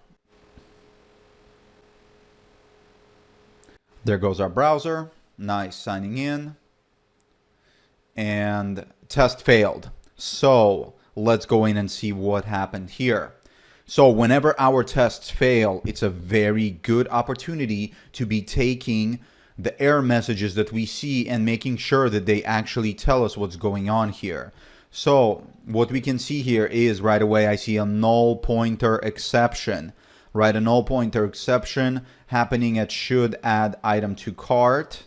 There goes our browser. Nice, signing in. And test failed. So let's go in and see what happened here. So whenever our tests fail, it's a very good opportunity to be taking the error messages that we see and making sure that they actually tell us what's going on here. So what we can see here is right away I see a null pointer exception. Right, a null pointer exception happening at should add item to cart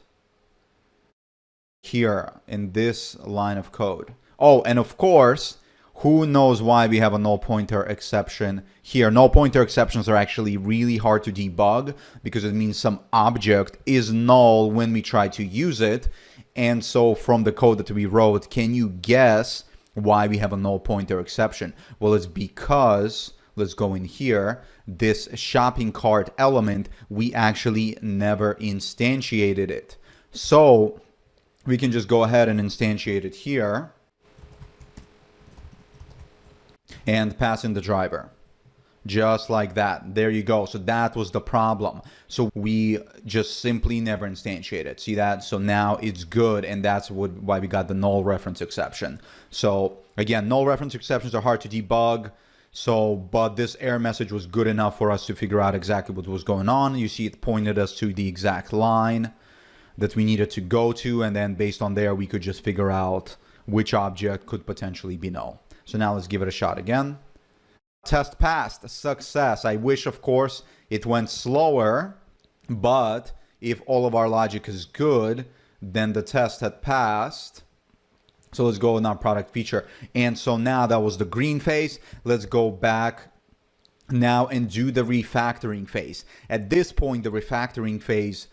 here in this line of code. Oh, and of course, who knows why we have a null pointer exception here? Null pointer exceptions are actually really hard to debug because it means some object is null when we try to use it. And so from the code that we wrote, can you guess why we have a null pointer exception? Well, it's because, let's go in here, this shopping cart element, we actually never instantiated it. So we can just go ahead and instantiate it here and pass in the driver. Just like that. There you go. So that was the problem. So we just simply never instantiated. See that? So now it's good, and that's why we got the null reference exception. So again, null reference exceptions are hard to debug. So, but this error message was good enough for us to figure out exactly what was going on. You see it pointed us to the exact line that we needed to go to, and then based on there, we could just figure out which object could potentially be null. So now let's give it a shot again. Test passed, success. I wish, of course, it went slower, but if all of our logic is good, then the test had passed. So let's go in our product feature. And so now that was the green phase. Let's go back now and do the refactoring phase. At this point, the refactoring phase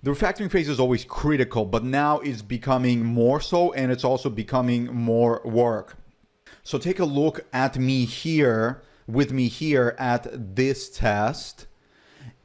is always critical, but now it's becoming more so, and it's also becoming more work. So take a look at me here, with me here at this test,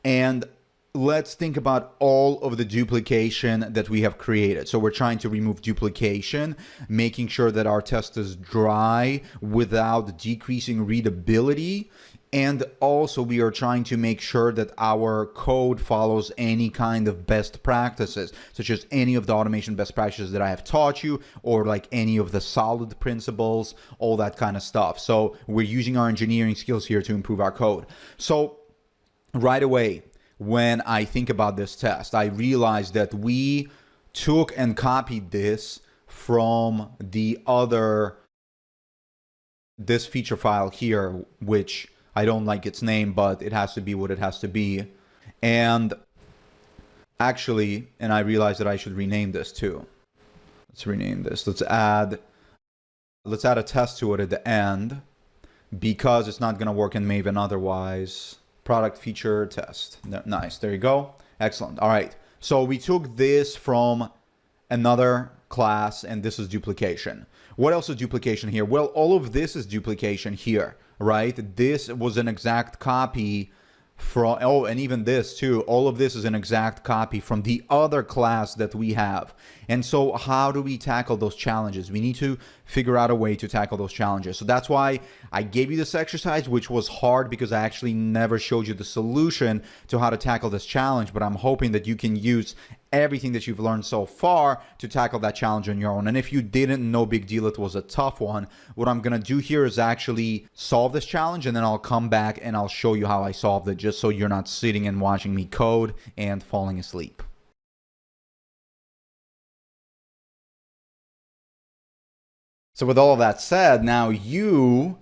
and let's think about all of the duplication that we have created. So we're trying to remove duplication, making sure that our test is dry without decreasing readability. And also we are trying to make sure that our code follows any kind of best practices, such as any of the automation best practices that I have taught you, or like any of the solid principles, all that kind of stuff. So we're using our engineering skills here to improve our code. So right away, when I think about this test, I realized that we took and copied this from this feature file here, which I don't like its name, but it has to be what it has to be. And actually, and I realized that I should rename this too. Let's rename this. Let's add a test to it at the end, because it's not going to work in Maven otherwise. Product feature test. Nice. There you go. Excellent. All right. So we took this from another class, and this is duplication. What else is duplication here? Well, all of this is duplication here, right? This was an exact copy from, oh, and even this too, all of this is an exact copy from the other class that we have. And so how do we tackle those challenges? We need to figure out a way to tackle those challenges. So that's why I gave you this exercise, which was hard because I actually never showed you the solution to how to tackle this challenge, but I'm hoping that you can use everything that you've learned so far to tackle that challenge on your own. And if you didn't, no big deal, it was a tough one. What I'm gonna do here is actually solve this challenge, and then I'll come back and I'll show you how I solved it, just so you're not sitting and watching me code and falling asleep. So with all of that said, now you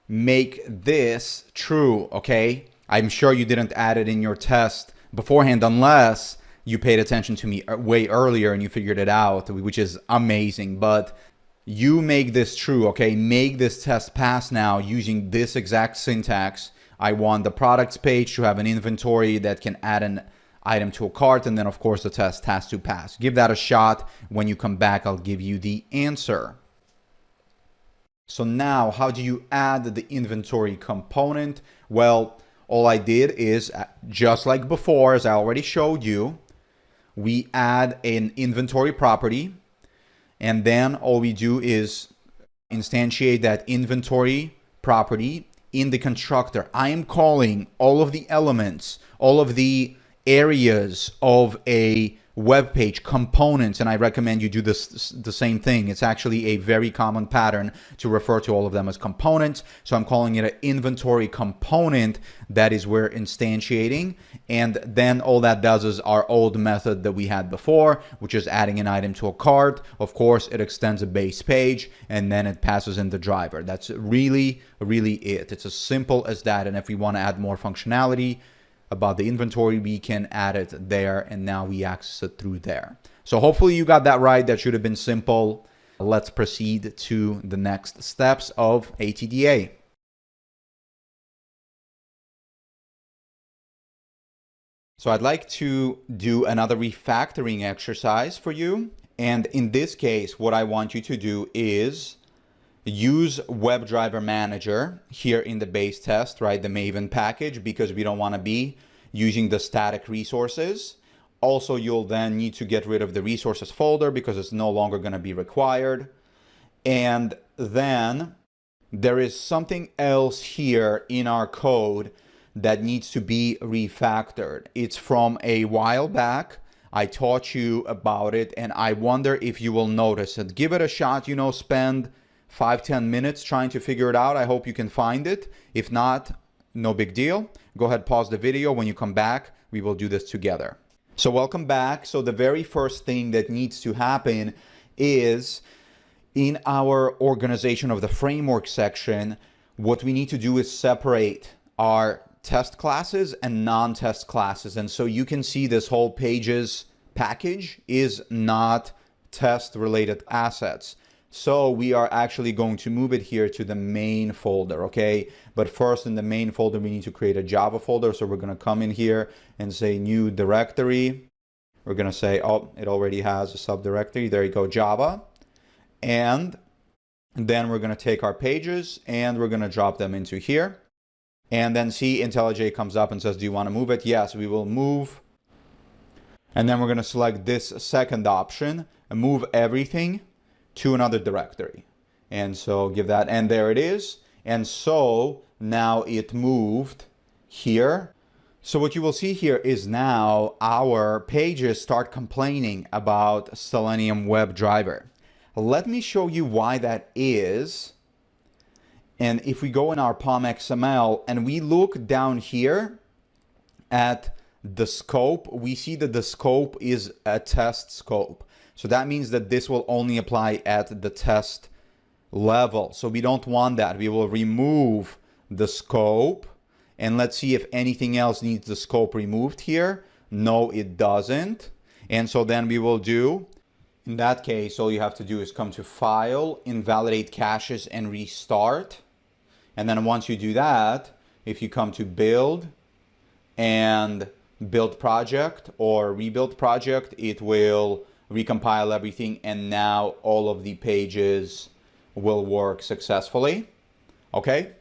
make this true, okay? I'm sure you didn't add it in your test beforehand unless you paid attention to me way earlier and you figured it out, which is amazing. But you make this true, okay? Make this test pass now using this exact syntax. I want the products page to have an inventory that can add an item to a cart, and then of course the test has to pass. Give that a shot. When you come back, I'll give you the answer. So now, how do you add the inventory component? Well, all I did is, just like before, as I already showed you, we add an inventory property, and then all we do is instantiate that inventory property in the constructor. I am calling all of the elements, all of the areas of a web page components, and I recommend you do this the same thing. It's actually a very common pattern to refer to all of them as components. So I'm calling it an inventory component. That is where instantiating, and then all that does is our old method that we had before, which is adding an item to a cart. Of course, it extends a base page and then it passes in the driver. That's really it. It's as simple as that. And if we want to add more functionality about the inventory, we can add it there, and now we access it through there. So hopefully you got that right. That should have been simple. Let's proceed to the next steps of ATDA. So I'd like to do another refactoring exercise for you. And in this case, what I want you to do is use WebDriver Manager here in the base test, right? The Maven package, because we don't want to be using the static resources. Also, you'll then need to get rid of the resources folder because it's no longer going to be required. And then there is something else here in our code that needs to be refactored. It's from a while back. I taught you about it, and I wonder if you will notice it. Give it a shot, you know, spend 5-10 minutes trying to figure it out. I hope you can find it. If not, no big deal. Go ahead, pause the video. When you come back, we will do this together. So welcome back. So the very first thing that needs to happen is in our organization of the framework section, what we need to do is separate our test classes and non-test classes. And so you can see this whole pages package is not test related assets. So we are actually going to move it here to the main folder, okay? But first in the main folder, we need to create a Java folder. So we're gonna come in here and say new directory. We're gonna say, oh, it already has a subdirectory. There you go, Java. And then we're gonna take our pages and we're gonna drop them into here. And then see IntelliJ comes up and says, do you wanna move it? Yes, we will move. And then we're gonna select this second option and move everything to another directory. And so give that, and there it is. And so now it moved here. So what you will see here is now our pages start complaining about Selenium Webdriver. Let me show you why that is. And if we go in our POM XML and we look down here at the scope, we see that the scope is a test scope. So that means that this will only apply at the test level. So we don't want that. We will remove the scope, and let's see if anything else needs the scope removed here. No, it doesn't. And so then we will do, in that case, all you have to do is come to File, Invalidate Caches, and Restart. And then once you do that, if you come to Build and Build Project or Rebuild Project, it will recompile everything, and now all of the pages will work successfully. Okay,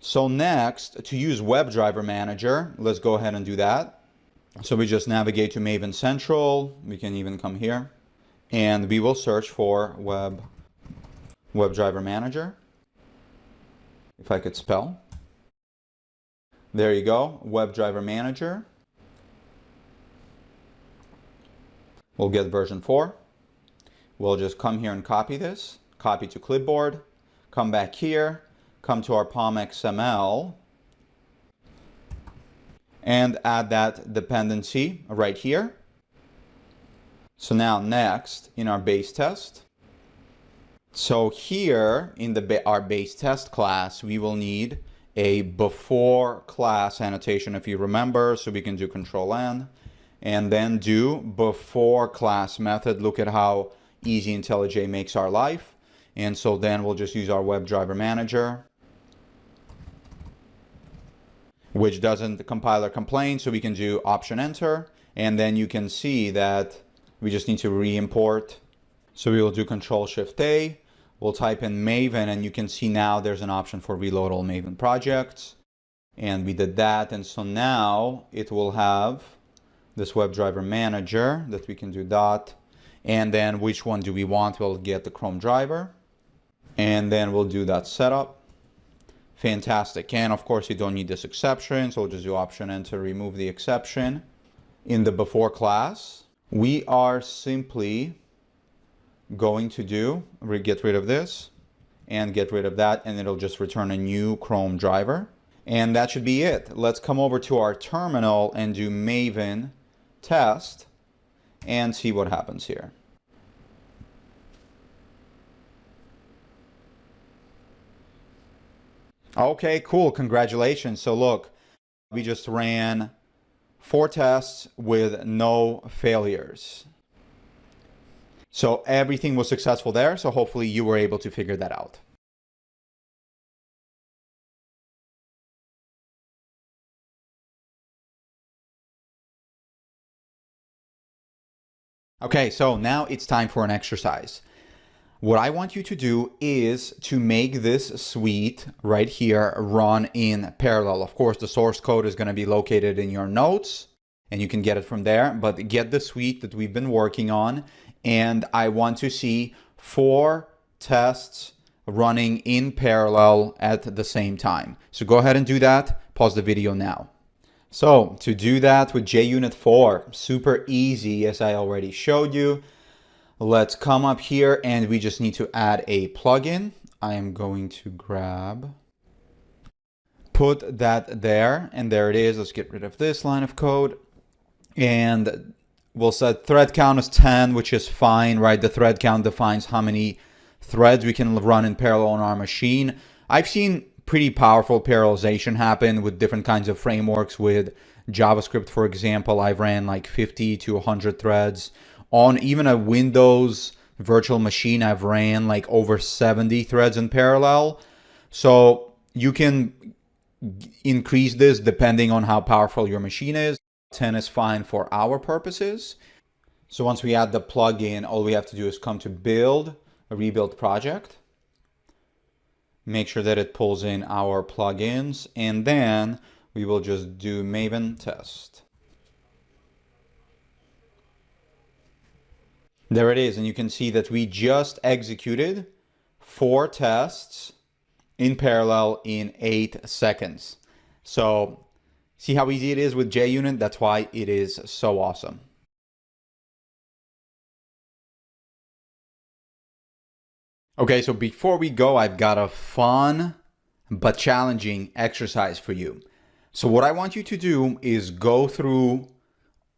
So next, to use WebDriver Manager, let's go ahead and do that. So we just navigate to Maven Central. We can even come here and we will search for WebDriver Manager. If I could spell. There you go, WebDriver Manager. We'll get version 4. We'll just come here and copy this, copy to clipboard, come back here, come to our POM XML, and add that dependency right here. So now next in our base test. So here in our base test class, we will need a before class annotation, if you remember. So we can do Control-N and then do before class method. Look at how easy IntelliJ makes our life. And so then we'll just use our WebDriver Manager, which doesn't compile or complain. So we can do Option Enter, and then you can see that we just need to re-import. So we will do Control-Shift-A. We'll type in Maven, and you can see now there's an option for reload all Maven projects. And we did that. And so now it will have this WebDriver Manager that we can do dot. And then which one do we want? We'll get the Chrome driver. And then we'll do that setup. Fantastic. And of course, you don't need this exception. So we'll just do Option Enter, remove the exception. In the before class, we are simply going to get rid of this and get rid of that, and it'll just return a new Chrome driver. And that should be it. Let's come over to our terminal and do Maven test and see what happens here. Okay, cool. Congratulations. So look, we just ran 4 tests with no failures. So everything was successful there. So hopefully you were able to figure that out. Okay, so now it's time for an exercise. What I want you to do is to make this suite right here run in parallel. Of course, the source code is going to be located in your notes and you can get it from there, but get the suite that we've been working on. And I want to see 4 tests running in parallel at the same time. So go ahead and do that. Pause the video now. So to do that with JUnit 4, super easy as I already showed you. Let's come up here and we just need to add a plugin. I am going to put that there, and there it is. Let's get rid of this line of code. And we'll set thread count as 10, which is fine, right? The thread count defines how many threads we can run in parallel on our machine. I've seen pretty powerful parallelization happen with different kinds of frameworks. With JavaScript, for example, I've ran like 50 to 100 threads. On even a Windows virtual machine, I've ran like over 70 threads in parallel. So you can increase this depending on how powerful your machine is. 10 is fine for our purposes. So once we add the plugin, all we have to do is come to build, a rebuild project. Make sure that it pulls in our plugins, and then we will just do Maven test. There it is, and you can see that we just executed 4 tests in parallel in 8 seconds. So see how easy it is with JUnit? That's why it is so awesome. Okay, so before we go, I've got a fun but challenging exercise for you. So what I want you to do is go through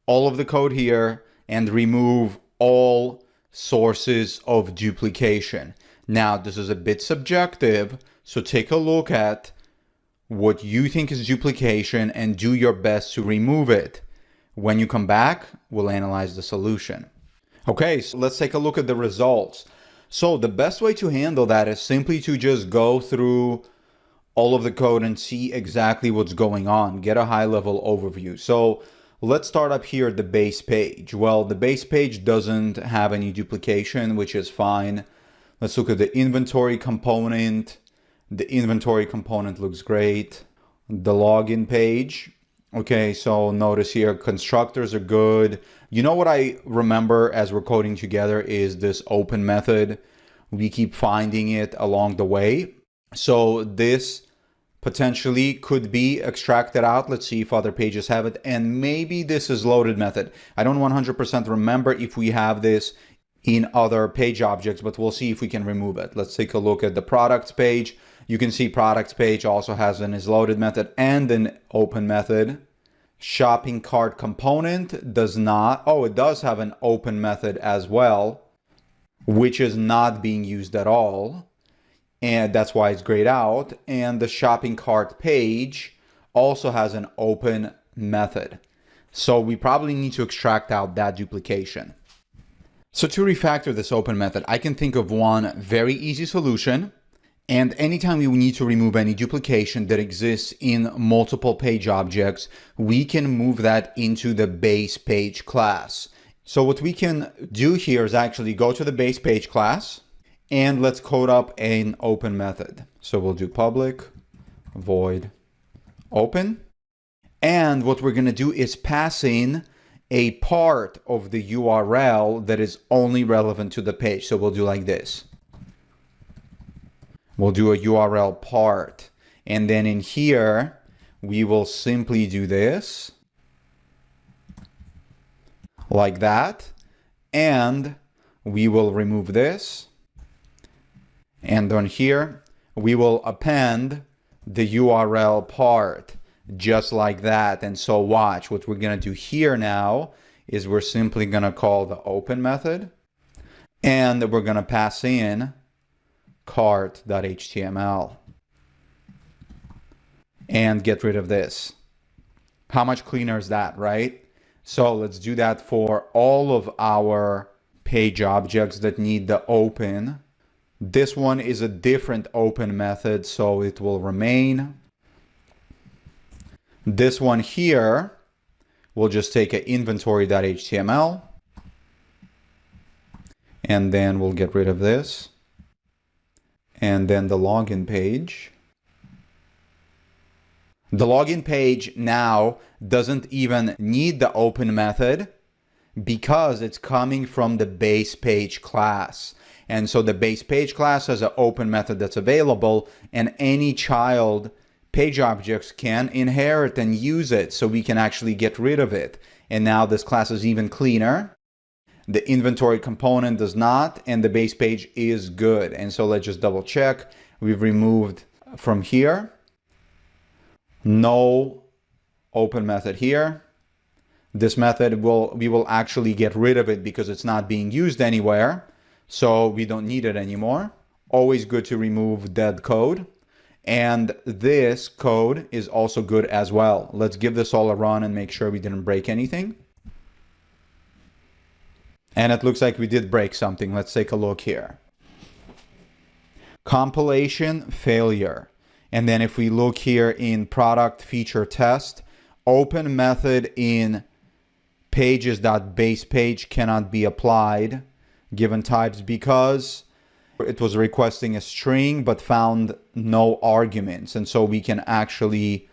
all of the code here and remove all sources of duplication. Now, this is a bit subjective, so take a look at what you think is duplication and do your best to remove it. When you come back, we'll analyze the solution. Okay, so let's take a look at the results. So the best way to handle that is simply to just go through all of the code and see exactly what's going on, get a high-level overview. So let's start up here at the base page. Well, the base page doesn't have any duplication, which is fine. Let's look at the inventory component. The inventory component looks great. The login page. Okay, so notice here, constructors are good. You know what I remember as we're coding together is this open method. We keep finding it along the way. So this potentially could be extracted out. Let's see if other pages have it. And maybe this is loaded method. I don't 100% remember if we have this in other page objects, but we'll see if we can remove it. Let's take a look at the products page. You can see products page also has an isLoaded method and an open method. Shopping cart component does not. Oh, it does have an open method as well, which is not being used at all. And that's why it's grayed out. And the shopping cart page also has an open method. So we probably need to extract out that duplication. So to refactor this open method, I can think of one very easy solution. And anytime we need to remove any duplication that exists in multiple page objects, we can move that into the base page class. So what we can do here is actually go to the base page class and let's code up an open method. So we'll do public void open. And what we're going to do is pass in a part of the URL that is only relevant to the page. So we'll do like this. We'll do a URL part. And then in here, we will simply do this like that. And we will remove this. And on here, we will append the URL part just like that. And so watch, what we're going to do here now is we're simply going to call the open method. And we're going to pass in cart.html and get rid of this. How much cleaner is that, right? So let's do that for all of our page objects that need the open. This one is a different open method, so it will remain. This one here, we'll just take an inventory.html and then we'll get rid of this. And then the login page. The login page now doesn't even need the open method because it's coming from the base page class. And so the base page class has an open method that's available, and any child page objects can inherit and use it, so we can actually get rid of it. And now this class is even cleaner. The inventory component does not, and the base page is good. And so let's just double check. We've removed from here. No open method here. This method we will actually get rid of it because it's not being used anywhere. So we don't need it anymore. Always good to remove dead code. And this code is also good as well. Let's give this all a run and make sure we didn't break anything. And it looks like we did break something. Let's take a look here. Compilation failure. And then if we look here in product feature test, open method in pages.basepage cannot be applied given types because it was requesting a string but found no arguments. And so we can actually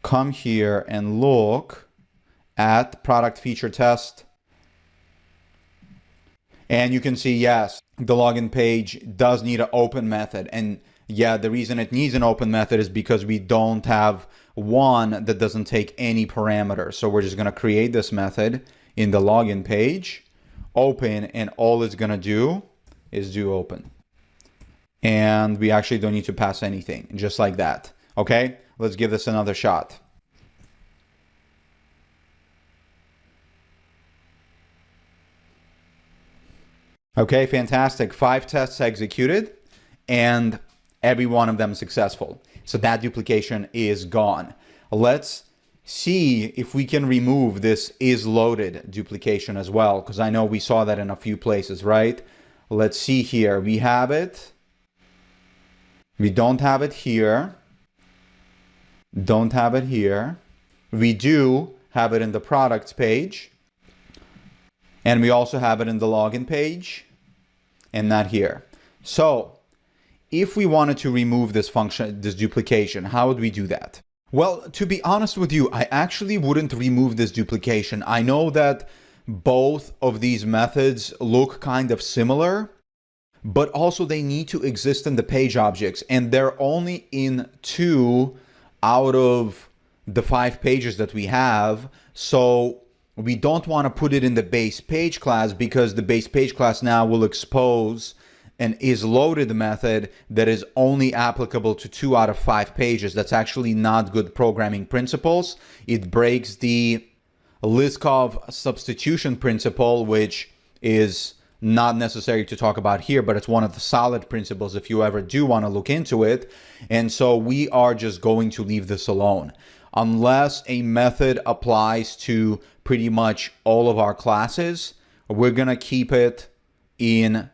come here and look at product feature test. And you can see, yes, the login page does need an open method. And yeah, the reason it needs an open method is because we don't have one that doesn't take any parameters. So we're just going to create this method in the login page, open, and all it's going to do is do open. And we actually don't need to pass anything, just like that. Okay, let's give this another shot. Okay, fantastic. 5 tests executed and every one of them successful. So that duplication is gone. Let's see if we can remove this isLoaded duplication as well, because I know we saw that in a few places, right? Let's see here. We have it. We don't have it here. Don't have it here. We do have it in the products page. And we also have it in the login page. And not here. So if we wanted to remove this function, this duplication, how would we do that? Well, to be honest with you, I actually wouldn't remove this duplication. I know that both of these methods look kind of similar, but also they need to exist in the page objects, and they're only in 2 out of the 5 pages that we have. So we don't want to put it in the base page class, because the base page class now will expose an isLoaded method that is only applicable to 2 out of 5 pages. That's actually not good programming principles. It breaks the Liskov substitution principle, which is not necessary to talk about here, but it's one of the solid principles if you ever do want to look into it. And so we are just going to leave this alone. Unless a method applies to pretty much all of our classes, we're going to keep it in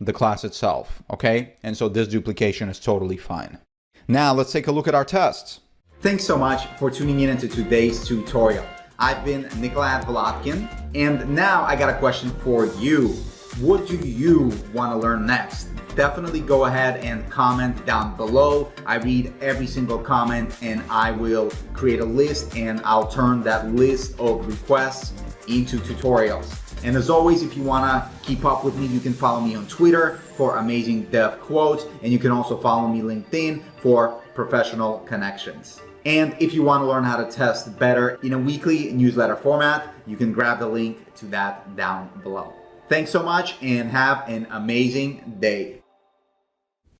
the class itself, okay? And so this duplication is totally fine. Now let's take a look at our tests. Thanks so much for tuning in into today's tutorial. I've been Nikolai Volodkin, and now I got a question for you. What do you want to learn next? Definitely go ahead and comment down below. I read every single comment, and I will create a list, and I'll turn that list of requests into tutorials. And as always, if you want to keep up with me, you can follow me on Twitter for amazing dev quotes, and you can also follow me LinkedIn for professional connections. And if you want to learn how to test better in a weekly newsletter format, you can grab the link to that down below. Thanks so much, and have an amazing day.